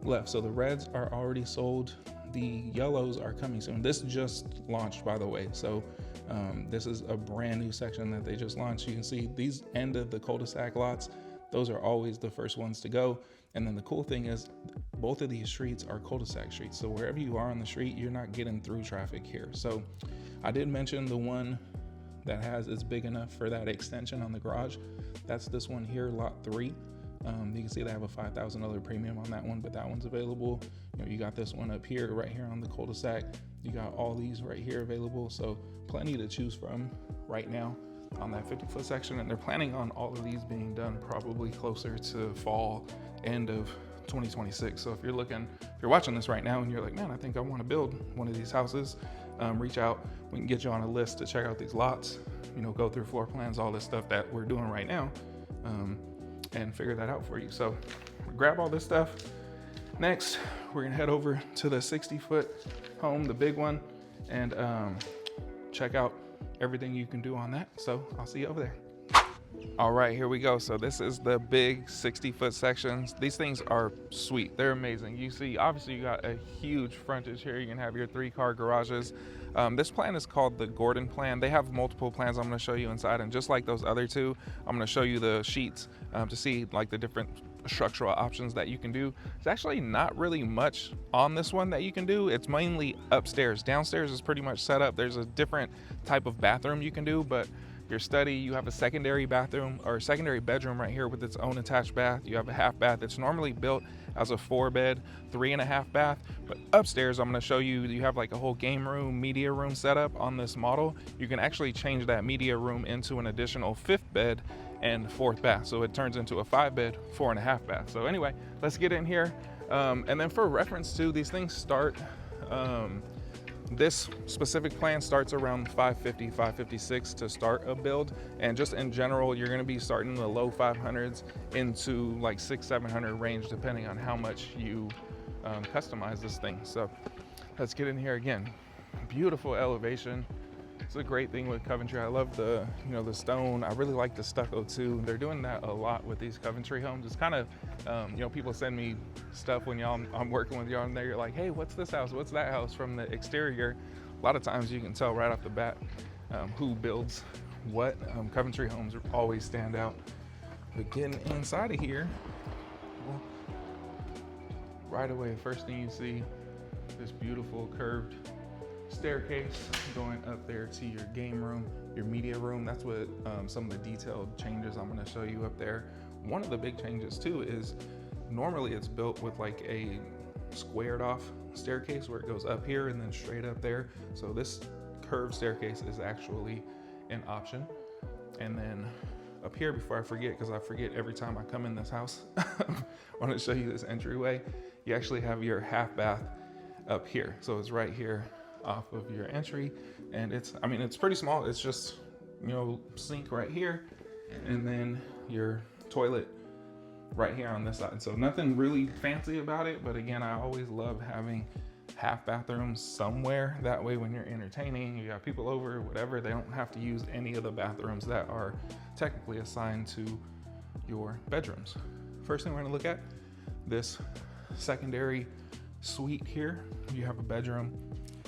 left. So the reds are already sold. The yellows are coming soon. This just launched, by the way. So this is a brand new section that they just launched. You can see these end of the cul-de-sac lots. Those are always the first ones to go. And then the cool thing is both of these streets are cul-de-sac streets. So wherever you are on the street, you're not getting through traffic here. So I did mention the one that is big enough for that extension on the garage. That's this one here, lot 3. You can see they have a $5,000 premium on that one, but that one's available. You got this one up here, right here on the cul-de-sac. You got all these right here available. So plenty to choose from right now on that 50-foot section. And they're planning on all of these being done probably closer to fall, end of 2026. So if you're watching this right now and you're like, man, I think I want to build one of these houses, reach out. We can get you on a list to check out these lots, go through floor plans, all this stuff that we're doing right now, and figure that out for you. So grab all this stuff. Next, we're gonna head over to the 60-foot home, the big one, and check out everything you can do on that. So I'll see you over there. All right, here we go. So this is the big 60-foot sections. These things are sweet. They're amazing. You see, obviously you got a huge frontage here. You can have your 3-car garages. This plan is called the Gordon plan. They have multiple plans I'm gonna show you inside. And just like those other two, I'm gonna show you the sheets to see like the different structural options that you can do. It's actually not really much on this one that you can do. It's mainly upstairs. Downstairs is pretty much set up. There's a different type of bathroom you can do, but your study, you have a secondary bathroom or secondary bedroom right here with its own attached bath. You have a half bath. It's normally built as a 4-bed, 3.5 bath, but upstairs, I'm gonna show you, you have like a whole game room, media room setup on this model. You can actually change that media room into an additional 5th bed and 4th bath. So it turns into a 5-bed, 4.5 bath. So anyway, let's get in here. And then for reference too, these things start, this specific plan starts around 550, 556 to start a build. And just in general, you're gonna be starting in the low 500s into like 600-700 range, depending on how much you customize this thing. So let's get in here again. Beautiful elevation. It's a great thing with Coventry. I love the, the stone. I really like the stucco too. They're doing that a lot with these Coventry homes. It's kind of, people send me stuff when I'm working with y'all and they're like, hey, what's this house? What's that house from the exterior? A lot of times you can tell right off the bat who builds what. Coventry homes always stand out. But getting inside of here, well, right away, first thing you see, this beautiful curved staircase going up there to your game room, your media room. That's what some of the detailed changes I'm going to show you up there. One of the big changes too is normally it's built with like a squared off staircase where it goes up here and then straight up there. So this curved staircase is actually an option. And then up here, before I forget, because I forget every time I come in this house, I want to show you this entryway. You actually have your half bath up here. So it's right here off of your entry, and it's pretty small. It's just sink right here and then your toilet right here on this side. So nothing really fancy about it, but again, I always love having half bathrooms somewhere. That way when you're entertaining, you got people over, whatever, they don't have to use any of the bathrooms that are technically assigned to your bedrooms. First thing we're going to look at, this secondary suite here. You have a bedroom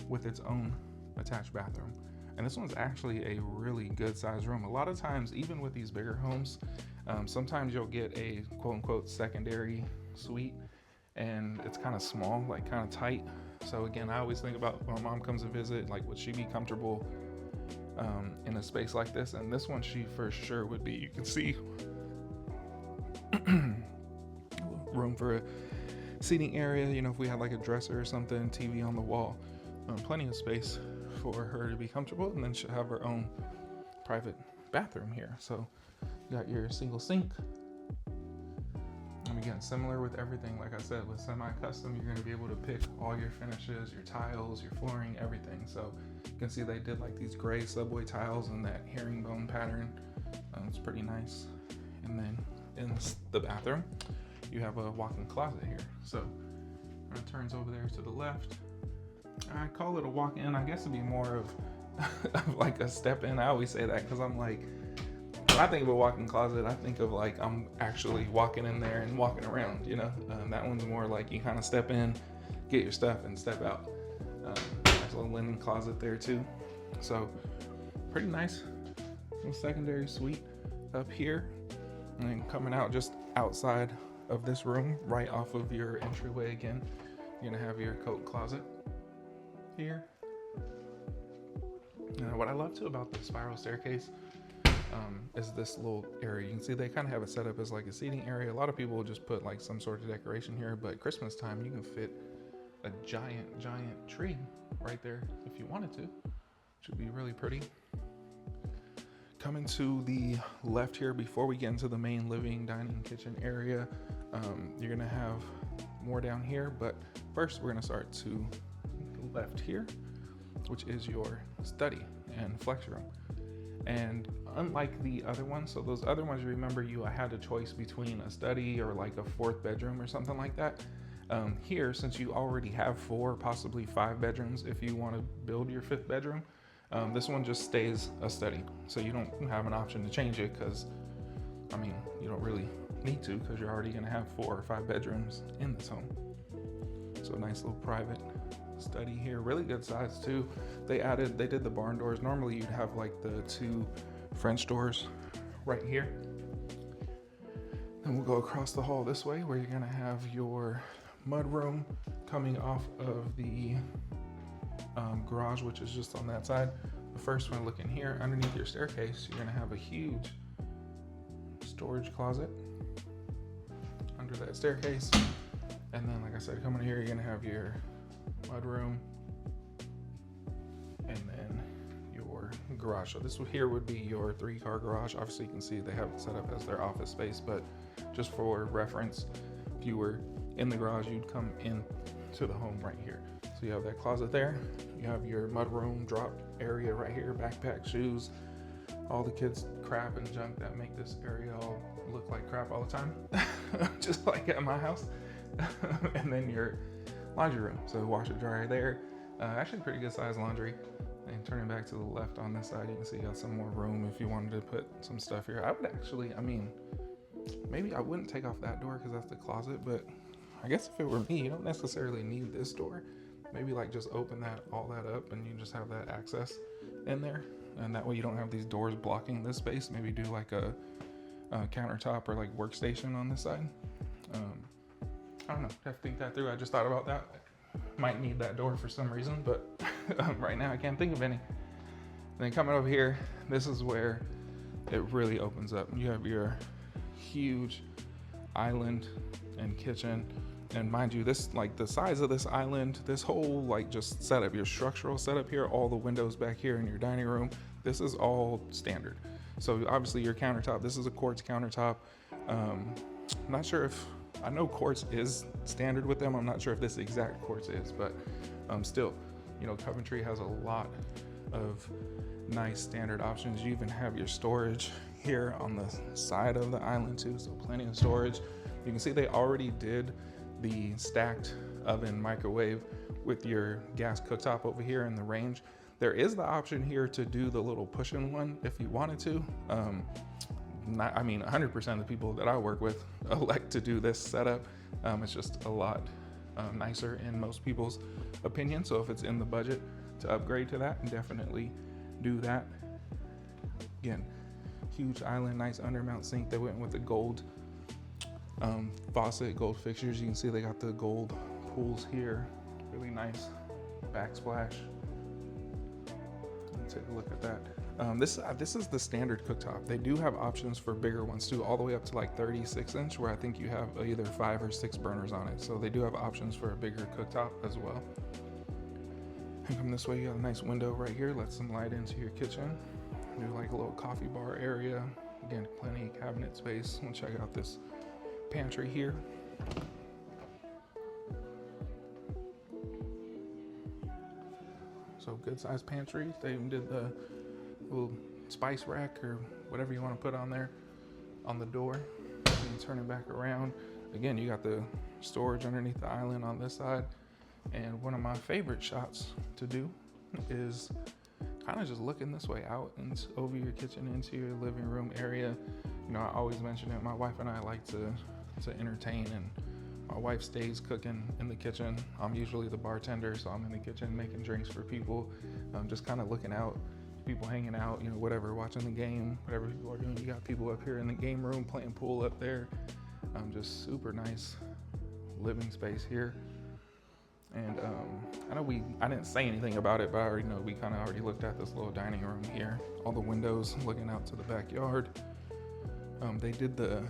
with its own attached bathroom. And this one's actually a really good sized room. A lot of times, even with these bigger homes, sometimes you'll get a quote unquote secondary suite and it's kind of small, like kind of tight. So again, I always think about when my mom comes to visit, like would she be comfortable in a space like this? And this one she for sure would be. You can see room for a seating area, if we had like a dresser or something, TV on the wall. Plenty of space for her to be comfortable, and then she'll have her own private bathroom here. So you got your single sink. And again, similar with everything, like I said, with semi-custom, you're going to be able to pick all your finishes, your tiles, your flooring, everything. So you can see they did like these gray subway tiles and that herringbone pattern. It's pretty nice. And then in the bathroom, you have a walk-in closet here. So it turns over there to the left. I call it a walk-in. I guess it'd be more of like a step in. I always say that because I'm like, when I think of a walk-in closet, I think of like I'm actually walking in there and walking around, that one's more like you kind of step in, get your stuff and step out. There's a linen closet there too. So pretty nice little secondary suite up here. And then coming out just outside of this room, right off of your entryway again. You're gonna have your coat closet here. What I love too about the spiral staircase is this little area. You can see they kind of have it set up as like a seating area. A lot of people will just put like some sort of decoration here, but Christmas time you can fit a giant tree right there if you wanted to. Should be really pretty. Coming to the left here, before we get into the main living, dining, kitchen area, you're gonna have more down here, but first we're gonna start to the left here, which is your study and flex room. And unlike the other ones, so those other ones, remember I had a choice between a study or like a fourth bedroom or something like that. Here, since you already have 4, possibly 5 bedrooms, if you want to build your 5th bedroom, this one just stays a study. So you don't have an option to change it because, I mean, you don't really need to because you're already going to have 4 or 5 bedrooms in this home. So nice little private study here, really good size too. They did the barn doors. Normally you'd have like the 2 French doors right here. Then we'll go across the hall this way where you're gonna have your mud room coming off of the garage, which is just on that side. But first, when I look in here, underneath your staircase, you're gonna have a huge storage closet under that staircase. And then, like I said, coming here, you're gonna have your mud room and then your garage. So this here would be your 3-car garage. Obviously you can see they have it set up as their office space, but just for reference, if you were in the garage, you'd come in to the home right here. So you have that closet there, you have your mud room drop area right here, backpack, shoes, all the kids crap and junk that make this area all look like crap all the time, just like at my house. And then your laundry room, so washer dryer there, actually pretty good size laundry. And turning back to the left on this side, you can see you got some more room if you wanted to put some stuff here. I would actually, I mean, maybe I wouldn't take off that door because that's the closet, but I guess if it were me, you don't necessarily need this door. Maybe like just open all that up and you just have that access in there, and that way you don't have these doors blocking this space. Maybe do like a countertop or like workstation on this side. I don't know, have to think that through. I just thought about that. Might need that door for some reason, but right now I can't think of any. And then coming over here, this is where it really opens up. You have your huge island and kitchen. And mind you, this, like the size of this island, this whole like just setup, your structural setup here, all the windows back here in your dining room, this is all standard. So obviously your countertop, this is a quartz countertop. I'm not sure if, I know quartz is standard with them. I'm not sure if this exact quartz is, but still, you know, Coventry has a lot of nice standard options. You even have your storage here on the side of the island too, so plenty of storage. You can see they already did the stacked oven microwave with your gas cooktop over here in the range. There is the option here to do the little push-in one if you wanted to. I mean, 100% of the people that I work with elect to do this setup. It's just a lot nicer in most people's opinion. So if it's in the budget to upgrade to that, definitely do that. Again, huge island, nice undermount sink. They went with the gold faucet, gold fixtures. You can see they got the gold pools here. Really nice backsplash. Let's take a look at that. This is the standard cooktop. They do have options for bigger ones too, all the way up to like 36-inch, where I think you have either 5 or 6 burners on it. So they do have options for a bigger cooktop as well. And come this way, you got a nice window right here. Let some light into your kitchen. Do like a little coffee bar area. Again, plenty of cabinet space. We'll check out this pantry here. So good sized pantry. They even did the little spice rack or whatever you want to put on there on the door. And turn it back around. Again, you got the storage underneath the island on this side. And one of my favorite shots to do is kind of just looking this way out and over your kitchen into your living room area. You know, I always mention it. My wife and I like to entertain, and my wife stays cooking in the kitchen. I'm usually the bartender, so I'm in the kitchen making drinks for people. Just kind of looking out, people hanging out, you know, whatever, watching the game, whatever people are doing. You got people up here in the game room playing pool up there. Just super nice living space here. And I know I didn't say anything about it, but I already know we kind of already looked at this little dining room here. All the windows looking out to the backyard. They did the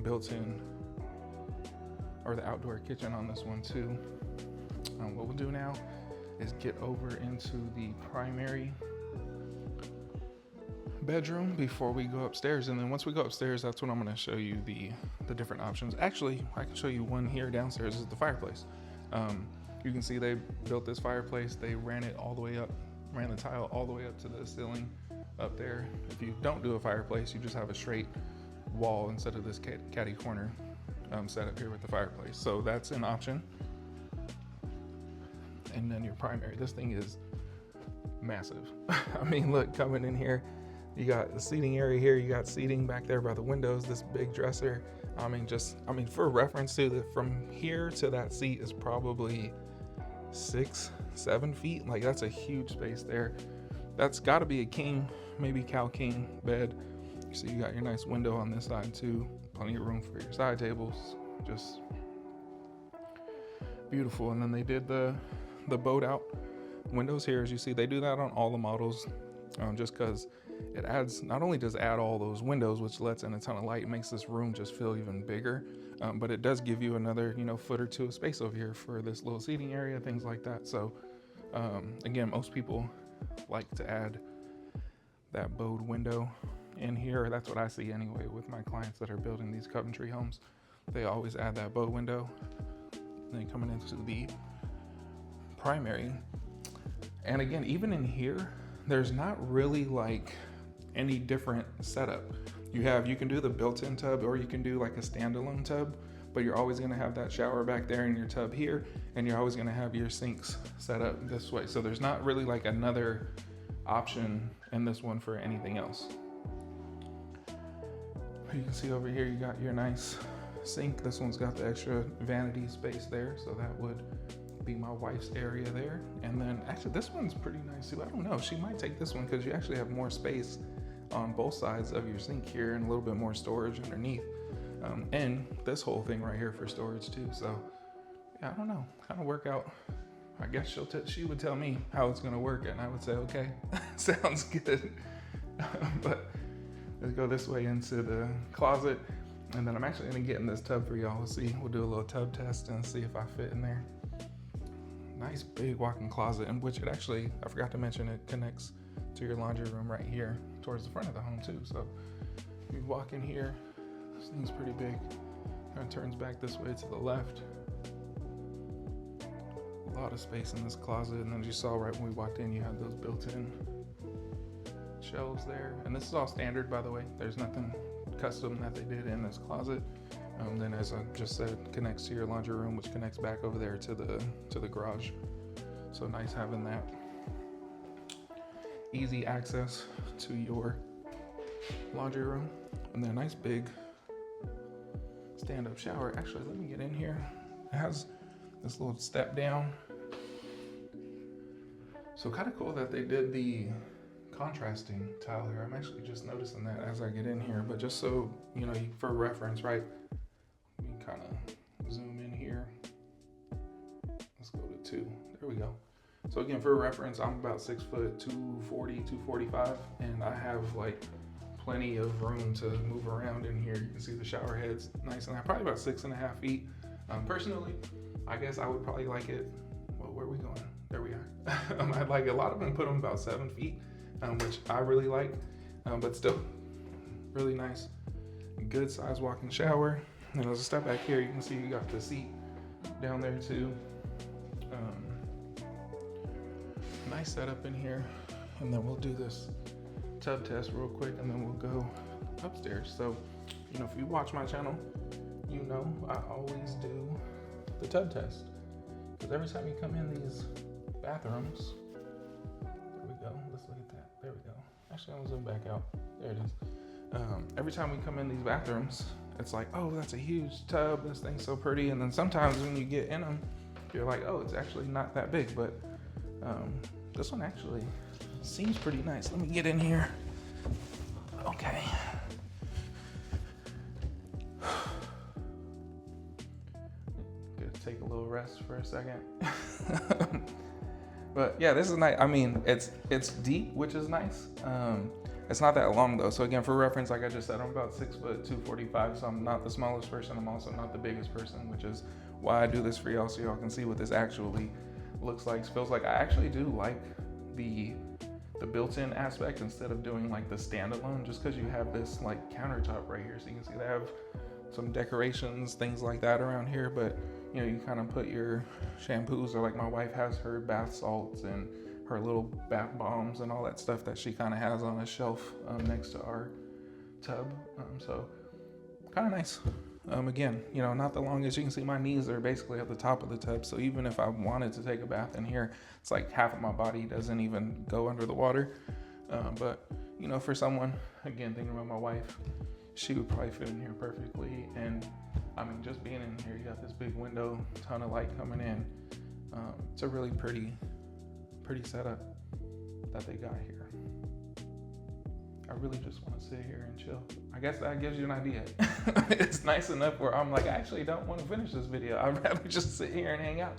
built-in or the outdoor kitchen on this one too. What we'll do now is get over into the primary bedroom before we go upstairs, and then once we go upstairs, that's when I'm going to show you the different options. Actually, I can show you one here downstairs. Is the fireplace. You can see they built this fireplace. They ran it all the way up, ran the tile all the way up to the ceiling up there. If you don't do a fireplace, you just have a straight wall instead of this catty corner setup here with the fireplace. So that's an option. And then your primary, this thing is massive. I mean, look, coming in here, you got the seating area here, you got seating back there by the windows, this big dresser. I mean, for reference to from here to that seat is probably 6-7 feet. Like, that's a huge space there. That's got to be a king, maybe cow king bed. So you got your nice window on this side too, plenty of room for your side tables, just beautiful. And then they did the bowed out windows here. As you see, they do that on all the models, just because it adds, not only does it add all those windows, which lets in a ton of light, makes this room just feel even bigger, but it does give you another, foot or two of space over here for this little seating area, things like that. So again, most people like to add that bowed window in here. That's what I see anyway with my clients that are building these Coventry homes. They always add that bow window. And then coming into the primary, and again, even in here, there's not really like any different setup. You can do the built-in tub, or you can do like a standalone tub, but you're always going to have that shower back there and your tub here, and you're always going to have your sinks set up this way. So there's not really like another option in this one for anything else. You can see over here, you got your nice sink. This one's got the extra vanity space there, so that would be my wife's area there. And then actually this one's pretty nice too. I don't know, she might take this one because you actually have more space on both sides of your sink here and a little bit more storage underneath. And this whole thing right here for storage too. So yeah, I don't know, kind of work out. I guess she would tell me how it's gonna work, and I would say, okay, sounds good. But let's go this way into the closet, and then I'm actually gonna get in this tub for y'all. We'll do a little tub test and see if I fit in there. Nice big walk-in closet, in which it actually, I forgot to mention, it connects to your laundry room right here towards the front of the home too. So you walk in here, this thing's pretty big. Kind of turns back this way to the left. A lot of space in this closet, and then as you saw right when we walked in, you had those built-in shelves there. And this is all standard, by the way. There's nothing custom that they did in this closet. Then, as I just said, connects to your laundry room, which connects back over there to the garage. So nice having that easy access to your laundry room. And then a nice big stand-up shower. Actually, let me get in here. It has this little step down. So kind of cool that they did the contrasting tile here. I'm actually just noticing that as I get in here, but just so for reference, right? We kind of zoom in here. Let's go to 2. There we go. So again, for reference, I'm about 6 foot, 240, 245, and I have like plenty of room to move around in here. You can see the shower head's nice, and I'm probably about 6.5 feet. Personally, I guess I would probably like it. Well, where are we going? There we are. I'd like a lot of them put them about 7 feet, which I really like, but still really nice. Good size walk-in shower. And as I step back here, you can see you got the seat down there too. Nice setup in here. And then we'll do this tub test real quick, and then we'll go upstairs. So, if you watch my channel, I always do the tub test, because every time you come in these bathrooms, there we go, let's look at that, there we go. Actually, I'll zoom back out, there it is. Every time we come in these bathrooms, it's like, oh, that's a huge tub, this thing's so pretty. And then sometimes when you get in them, you're like, oh, it's actually not that big. But this one actually seems pretty nice. Let me get in here. Okay. rest for a second. But yeah, this is nice. I mean, it's deep, which is nice. It's not that long though. So again, for reference, like I just said, I'm about 6 foot 245. So I'm not the smallest person. I'm also not the biggest person, which is why I do this for y'all, so y'all can see what this actually looks like, feels like. I actually do like the built-in aspect instead of doing like the standalone, just because you have this like countertop right here. So you can see they have some decorations, things like that around here, but you know, you kind of put your shampoos, or like my wife has her bath salts and her little bath bombs and all that stuff that she kind of has on a shelf next to our tub. So kind of nice. Again, you know, not the longest. You can see my knees are basically at the top of the tub. So even if I wanted to take a bath in here, it's like half of my body doesn't even go under the water. But you know, for someone, again, thinking about my wife, she would probably fit in here perfectly. And I mean, just being in here, you got this big window, ton of light coming in. It's a really pretty setup that they got here. I really just want to sit here and chill. I guess that gives you an idea. It's nice enough where I'm like, I actually don't want to finish this video. I'd rather just sit here and hang out.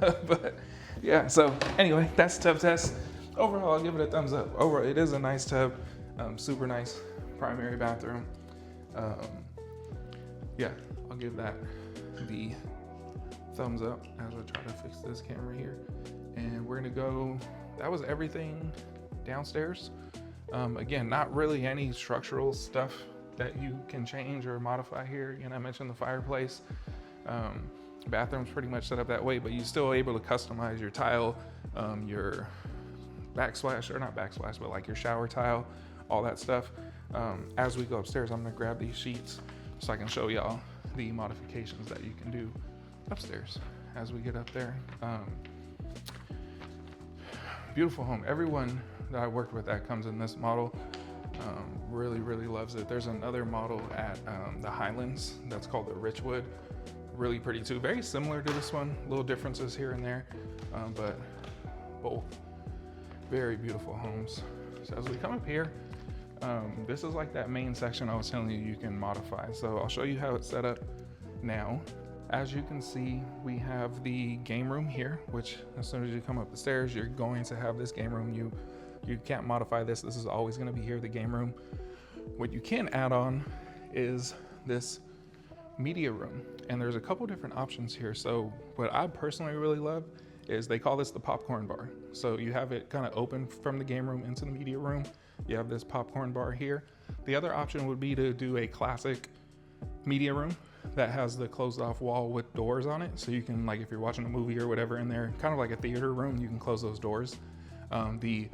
But yeah, so anyway, that's tub test. Overall, I'll give it a thumbs up. Overall, it is a nice tub, super nice primary bathroom. Yeah, I'll give that the thumbs up as I try to fix this camera here. And we're gonna go, that was everything downstairs. Again, not really any structural stuff that you can change or modify here. You know, I mentioned the fireplace. Bathroom's pretty much set up that way, but you're still able to customize your tile, your backsplash, or not backsplash, but like your shower tile, all that stuff. As we go upstairs, I'm gonna grab these sheets so I can show y'all the modifications that you can do upstairs as we get up there. Beautiful home. Everyone that I worked with that comes in this model really loves it. There's another model at the Highlands that's called the Richwood. Really pretty too. Very similar to this one. Little differences here and there, but both very beautiful homes. So as we come up here, this is like that main section I was telling you can modify. So I'll show you how it's set up now. As you can see, we have the game room here, which as soon as you come up the stairs, you're going to have this game room. You can't modify this. This is always going to be here, the game room. What you can add on is this media room, and there's a couple different options here. So what I personally really love is they call this the popcorn bar. So you have it kind of open from the game room into the media room. You have this popcorn bar here. The other option would be to do a classic media room that has the closed off wall with doors on it. So you can, like, if you're watching a movie or whatever in there, kind of like a theater room, you can close those doors. The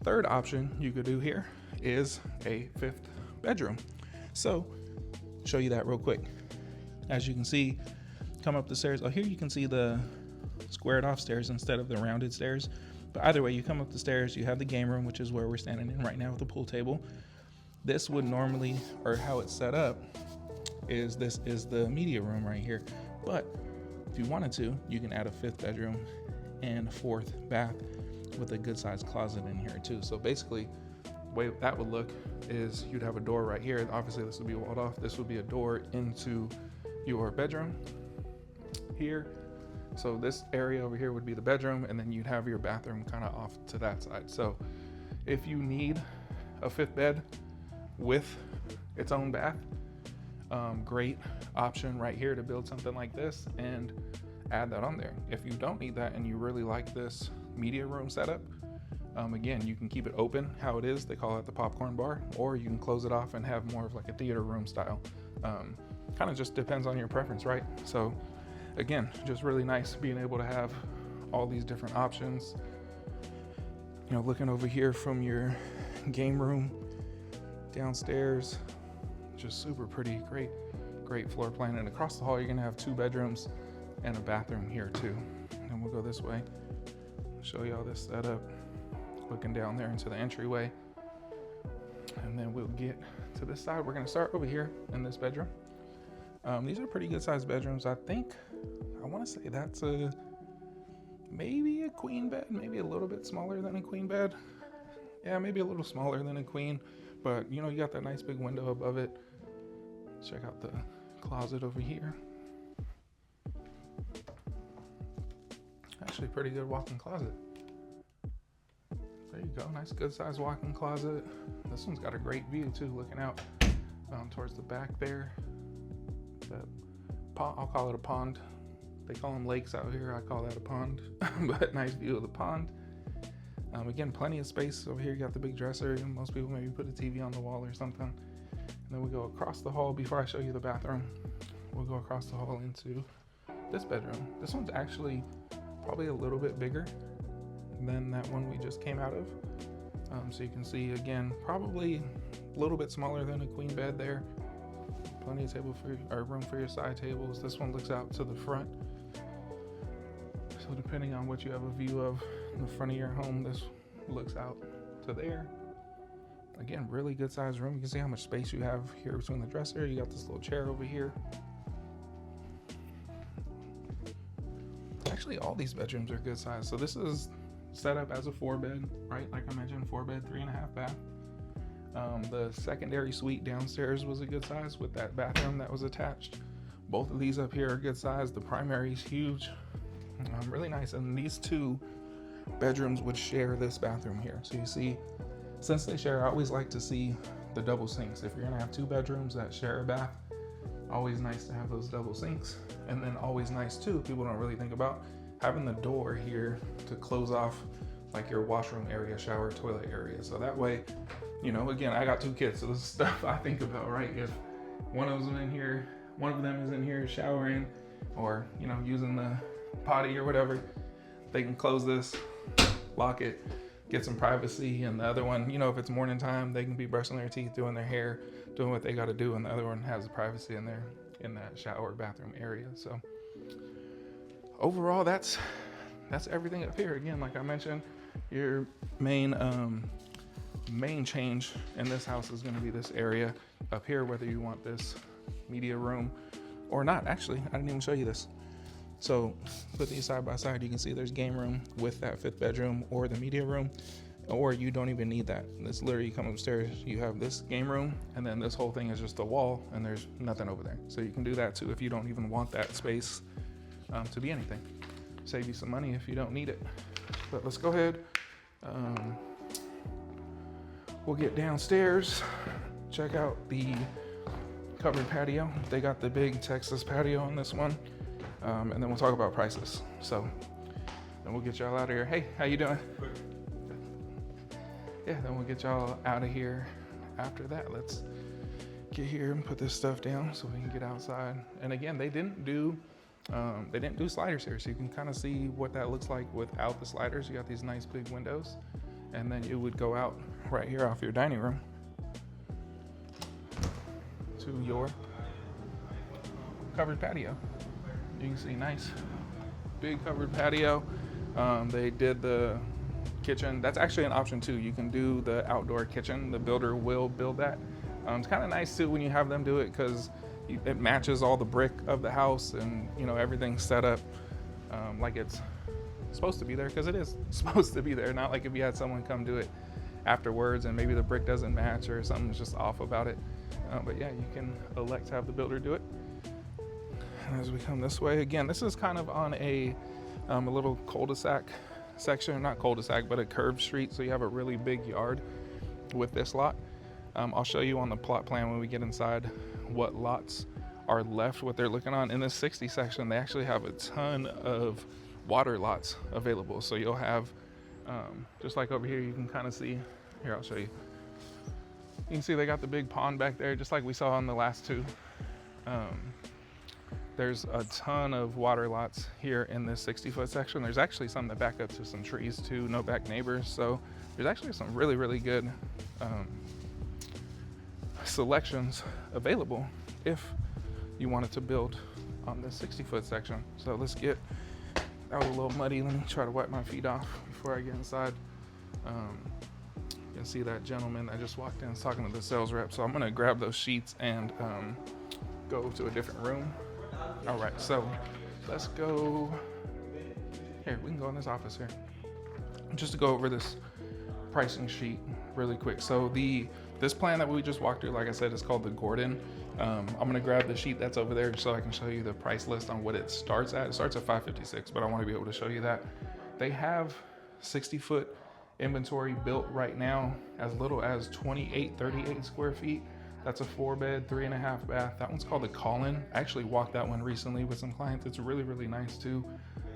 third option you could do here is a 5th bedroom. So show you that real quick. As you can see, come up the stairs. Oh, here you can see the squared off stairs instead of the rounded stairs. But either way, you come up the stairs, you have the game room, which is where we're standing in right now with the pool table. This would normally, or how it's set up, is this is the media room right here. But if you wanted to, you can add a 5th bedroom and 4th bath with a good sized closet in here too. So basically, the way that would look is you'd have a door right here. Obviously this would be walled off. This would be a door into your bedroom here. So this area over here would be the bedroom, and then you'd have your bathroom kind of off to that side. So if you need a 5th bed with its own bath, great option right here to build something like this and add that on there. If you don't need that and you really like this media room setup, again, you can keep it open how it is. They call it the popcorn bar, or you can close it off and have more of like a theater room style. Kind of just depends on your preference, right? So again, just really nice being able to have all these different options. You know, looking over here from your game room downstairs, just super pretty, great floor plan. And across the hall, you're gonna have 2 bedrooms and a bathroom here too. And we'll go this way, show you all this setup, looking down there into the entryway. And then we'll get to this side. We're gonna start over here in this bedroom. These are pretty good sized bedrooms. I wanna say that's maybe a queen bed, maybe a little bit smaller than a queen bed. Yeah, maybe a little smaller than a queen, but you know, you got that nice big window above it. Check out the closet over here. actually pretty good walk-in closet. There you go, nice good sized walk-in closet. This one's got a great view too, looking out towards the back there. I'll call it a pond. They call them lakes out here, I call that a pond. But nice view of the pond. Again, plenty of space over here. You got the big dresser. Most people maybe put a TV on the wall or something. And then we go across the hall. Before I show you the bathroom, we'll go across the hall into this bedroom. This one's actually probably a little bit bigger than that one we just came out of. So you can see, again, probably a little bit smaller than a queen bed there. Plenty of room for your side tables. This one looks out to the front. So depending on what you have a view of in the front of your home, this looks out to there. Again, really good sized room. You can see how much space you have here between the dresser. You got this little chair over here. Actually, all these bedrooms are good size. So this is set up as a 4-bed, right? Like I mentioned, 4-bed, 3.5 bath. The secondary suite downstairs was a good size with that bathroom that was attached. Both of these up here are good size. The primary is huge, really nice. And these 2 bedrooms would share this bathroom here. So you see, since they share, I always like to see the double sinks. If you're gonna have 2 bedrooms that share a bath, always nice to have those double sinks. And then always nice too, people don't really think about having the door here to close off like your washroom area, shower, toilet area. So that way, you know, again, I got 2 kids, so this is stuff I think about, right? If one of them is in here showering or, you know, using the potty or whatever, they can close this, lock it, get some privacy. And the other one, you know, if it's morning time, they can be brushing their teeth, doing their hair, doing what they got to do. And the other one has the privacy in there, in that shower bathroom area. So overall, that's everything up here. Again, like I mentioned, your main change in this house is going to be this area up here, whether you want this media room or not. Actually, I didn't even show you this. So put these side by side, you can see there's game room with that 5th bedroom or the media room, or you don't even need that. This literally, you come upstairs, you have this game room, and then this whole thing is just a wall and there's nothing over there. So you can do that too if you don't even want that space to be anything. Save you some money if you don't need it. But let's go ahead. We'll get downstairs, check out the covered patio. They got the big Texas patio on this one. And then we'll talk about prices. So then we'll get y'all out of here. Hey, how you doing? Yeah, then we'll get y'all out of here after that. Let's get here and put this stuff down so we can get outside. And again, they didn't do sliders here, so you can kind of see what that looks like without the sliders. You got these nice big windows, and then it would go out right here off your dining room to your covered patio. You can see nice big covered patio. They did the kitchen. That's actually an option too. You can do the outdoor kitchen. The builder will build that. It's kind of nice too when you have them do it, because it matches all the brick of the house, and you know, everything's set up like it's supposed to be there, because it is supposed to be there. Not like if you had someone come do it afterwards and maybe the brick doesn't match or something's just off about it. But yeah, you can elect to have the builder do it. And as we come this way, again, this is kind of on a little cul-de-sac section, not cul-de-sac, but a curved street. So you have a really big yard with this lot. I'll show you on the plot plan when we get inside what lots are left, what they're looking on. In this 60 section, they actually have a ton of water lots available. So you'll have, just like over here, you can kind of see, here, I'll show you. You can see they got the big pond back there, just like we saw on the last 2. There's a ton of water lots here in this 60-foot section. There's actually some that back up to some trees too, no back neighbors. So there's actually some really, really good selections available if you wanted to build on this 60-foot section. So let's get, that was a little muddy. Let me try to wipe my feet off before I get inside. You can see that gentleman that just walked in talking to the sales rep. So I'm gonna grab those sheets and go to a different room. All right, so let's go here. We can go in this office here just to go over this pricing sheet really quick. So this plan that we just walked through, like I said, is called the Gordon. I'm gonna grab the sheet that's over there so I can show you the price list on what it starts at. It starts at $556, but I want to be able to show you that. They have 60-foot inventory built right now as little as 38 square feet. That's a 4-bed, 3.5 bath. That one's called the Call-In. I actually walked that one recently with some clients. It's really, really nice too.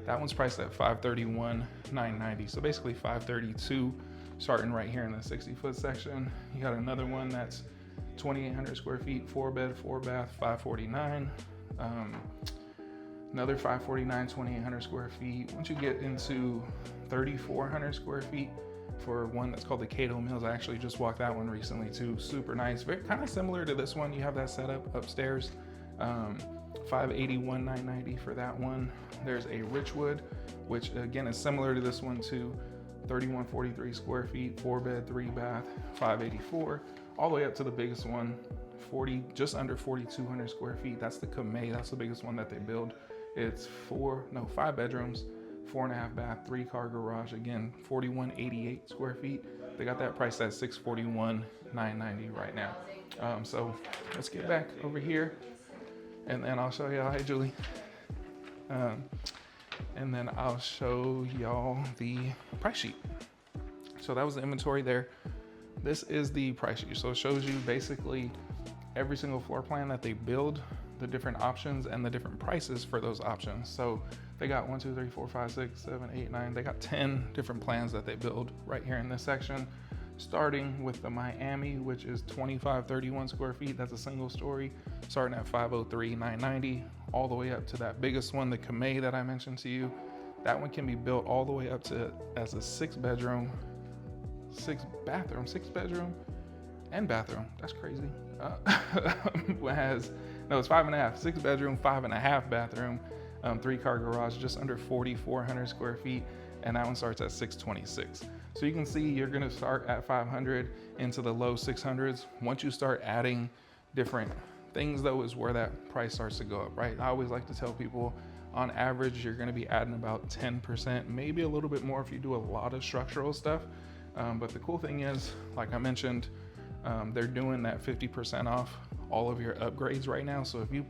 That one's priced at $531,990. So basically $532, starting right here in the 60-foot section. You got another one that's 2,800 square feet, 4-bed, 4-bath, $549. Another $549, 2,800 square feet. Once you get into 3,400 square feet for one that's called the Cato Mills, I actually just walked that one recently too. Super nice, very kind of similar to this one. You have that setup upstairs. $581,990 for that one. There's a Richwood, which again is similar to this one too. 3,143 square feet, 4-bed, 3-bath, $584. All the way up to the biggest one, just under 4,200 square feet. That's the Kamei. That's the biggest one that they build. It's 5 bedrooms, 4.5 bath, 3-car garage. Again, 4,188 square feet. They got that priced at $641,990 right now. So let's get back over here, and then I'll show y'all. Hi, Julie. And then I'll show y'all the price sheet. So that was the inventory there. This is the price sheet. So it shows you basically every single floor plan that they build, the different options and the different prices for those options. So they got 1, 2, 3, 4, 5, 6, 7, 8, 9. They got 10 different plans that they build right here in this section, starting with the Miami, which is 2,531 square feet. That's a single story, starting at $503,990, all the way up to that biggest one, the Kamei that I mentioned to you. That one can be built all the way up to as a 6-bedroom, 6-bedroom and bathroom. That's crazy. It's 5.5, 6-bedroom, 5.5 bathroom, 3-car garage, just under 4,400 square feet. And that one starts at $626. So you can see you're gonna start at 500 into the low 600s. Once you start adding different things though, is where that price starts to go up, right? I always like to tell people, on average, you're gonna be adding about 10%, maybe a little bit more if you do a lot of structural stuff. But the cool thing is, like I mentioned, they're doing that 50% off all of your upgrades right now. So if you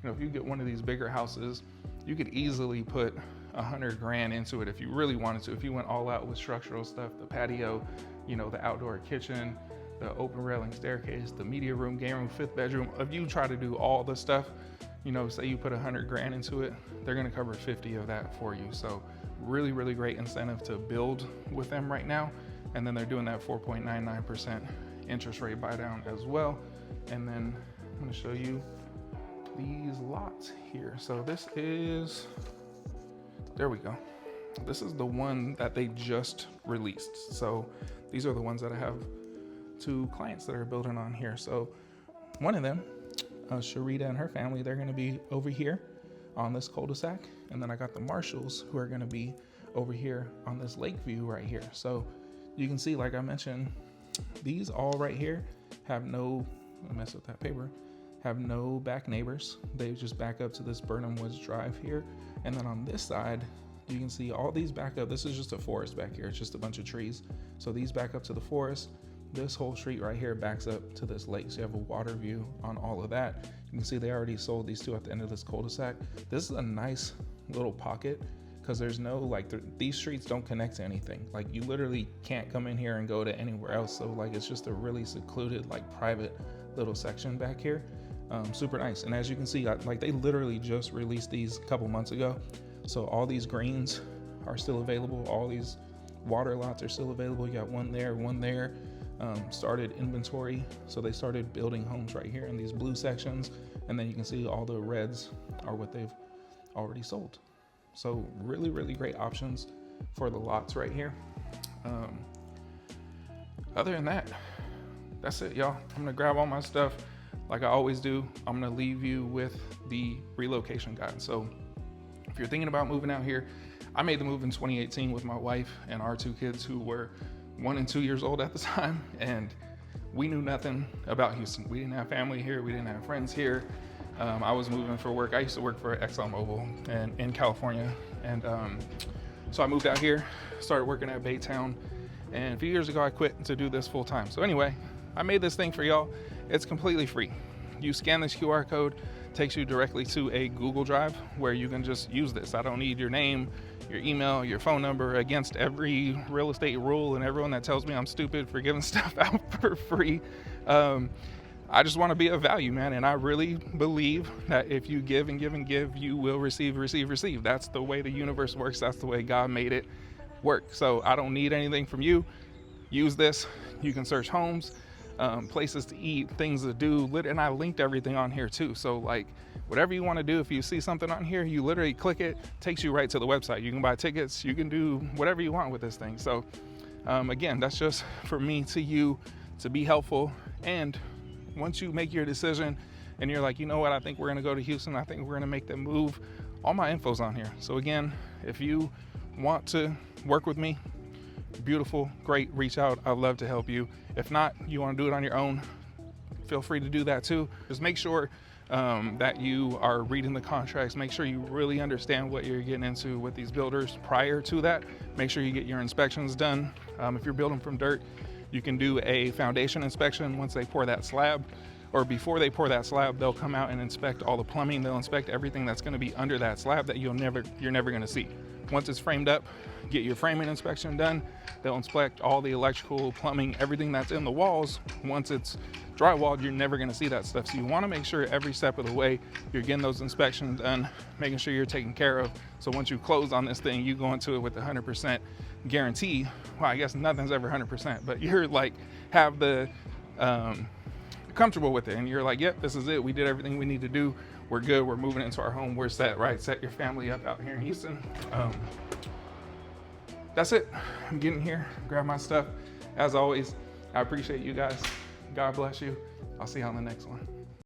if you get one of these bigger houses, you could easily put $100,000 into it if you really wanted to. If you went all out with structural stuff, the patio, the outdoor kitchen, the open railing staircase, the media room, game room, 5th bedroom. If you try to do all the stuff, say you put $100,000 into it, they're gonna cover 50 of that for you. So really, really great incentive to build with them right now. And then they're doing that 4.99% interest rate buy down as well. And then I'm gonna show you these lots here. So there we go. This is the one that they just released. So these are the ones that I have 2 clients that are building on here. So one of them, Sharita and her family, they're gonna be over here on this cul-de-sac. And then I got the Marshalls who are gonna be over here on this lake view right here. So you can see, like I mentioned, these all right here have no, I mess with that paper, have no back neighbors. They just back up to this Burnham Woods Drive here. And then on this side, you can see all these back up. This is just a forest back here. It's just a bunch of trees. So these back up to the forest. This whole street right here backs up to this lake. So you have a water view on all of that. You can see they already sold these 2 at the end of this cul-de-sac. This is a nice little pocket because there's no, these streets don't connect to anything. Like, you literally can't come in here and go to anywhere else. So it's just a really secluded, private little section back here. Super nice. And as you can see, they literally just released these a couple months ago. So all these greens are still available. All these water lots are still available. You got one there. Started inventory. So they started building homes right here in these blue sections. And then you can see all the reds are what they've already sold. So really, really great options for the lots right here. Other than that, that's it, y'all. I'm gonna grab all my stuff like I always do. I'm gonna leave you with the relocation guide. So if you're thinking about moving out here, I made the move in 2018 with my wife and our 2 kids who were 1 and 2 years old at the time. And we knew nothing about Houston. We didn't have family here. We didn't have friends here. I was moving for work. I used to work for ExxonMobil and in California. And so I moved out here, started working at Baytown. And a few years ago, I quit to do this full time. So anyway, I made this thing for y'all. It's completely free. You scan this QR code, takes you directly to a Google Drive where you can just use this. I don't need your name, your email, your phone number, against every real estate rule and everyone that tells me I'm stupid for giving stuff out for free. I just want to be of value, man. And I really believe that if you give and give and give, you will receive. That's the way the universe works. That's the way God made it work. So I don't need anything from you. Use this. You can search homes, places to eat, things to do. And I linked everything on here too. So like whatever you want to do, if you see something on here, you literally click it, takes you right to the website. You can buy tickets. You can do whatever you want with this thing. So again, that's just for me to you to be helpful. And once you make your decision and you're like, you know what, I think we're going to go to Houston, I think we're going to make the move, all my info's on here. So again, if you want to work with me, beautiful, great, reach out. I'd love to help you. If not, you want to do it on your own, feel free to do that too. Just make sure that you are reading the contracts. Make sure you really understand what you're getting into with these builders prior to that. Make sure you get your inspections done. If you're building from dirt, you can do a foundation inspection once they pour that slab, or before they pour that slab, they'll come out and inspect all the plumbing. They'll inspect everything that's going to be under that slab that you're never going to see. Once it's framed up, get your framing inspection done. They'll inspect all the electrical, plumbing, everything that's in the walls. Once it's drywalled, you're never going to see that stuff. So you want to make sure every step of the way you're getting those inspections done, making sure you're taken care of. So once you close on this thing, you go into it with 100% guarantee. Well, I guess nothing's ever 100%, but you're like, have the comfortable with it, and you're like, yep, this is it. We did everything we need to do. We're good. We're moving into our home. We're set, right? Set your family up out here in Houston. That's it. I'm getting here, grab my stuff. As always, I appreciate you guys. God bless you. I'll see you on the next one.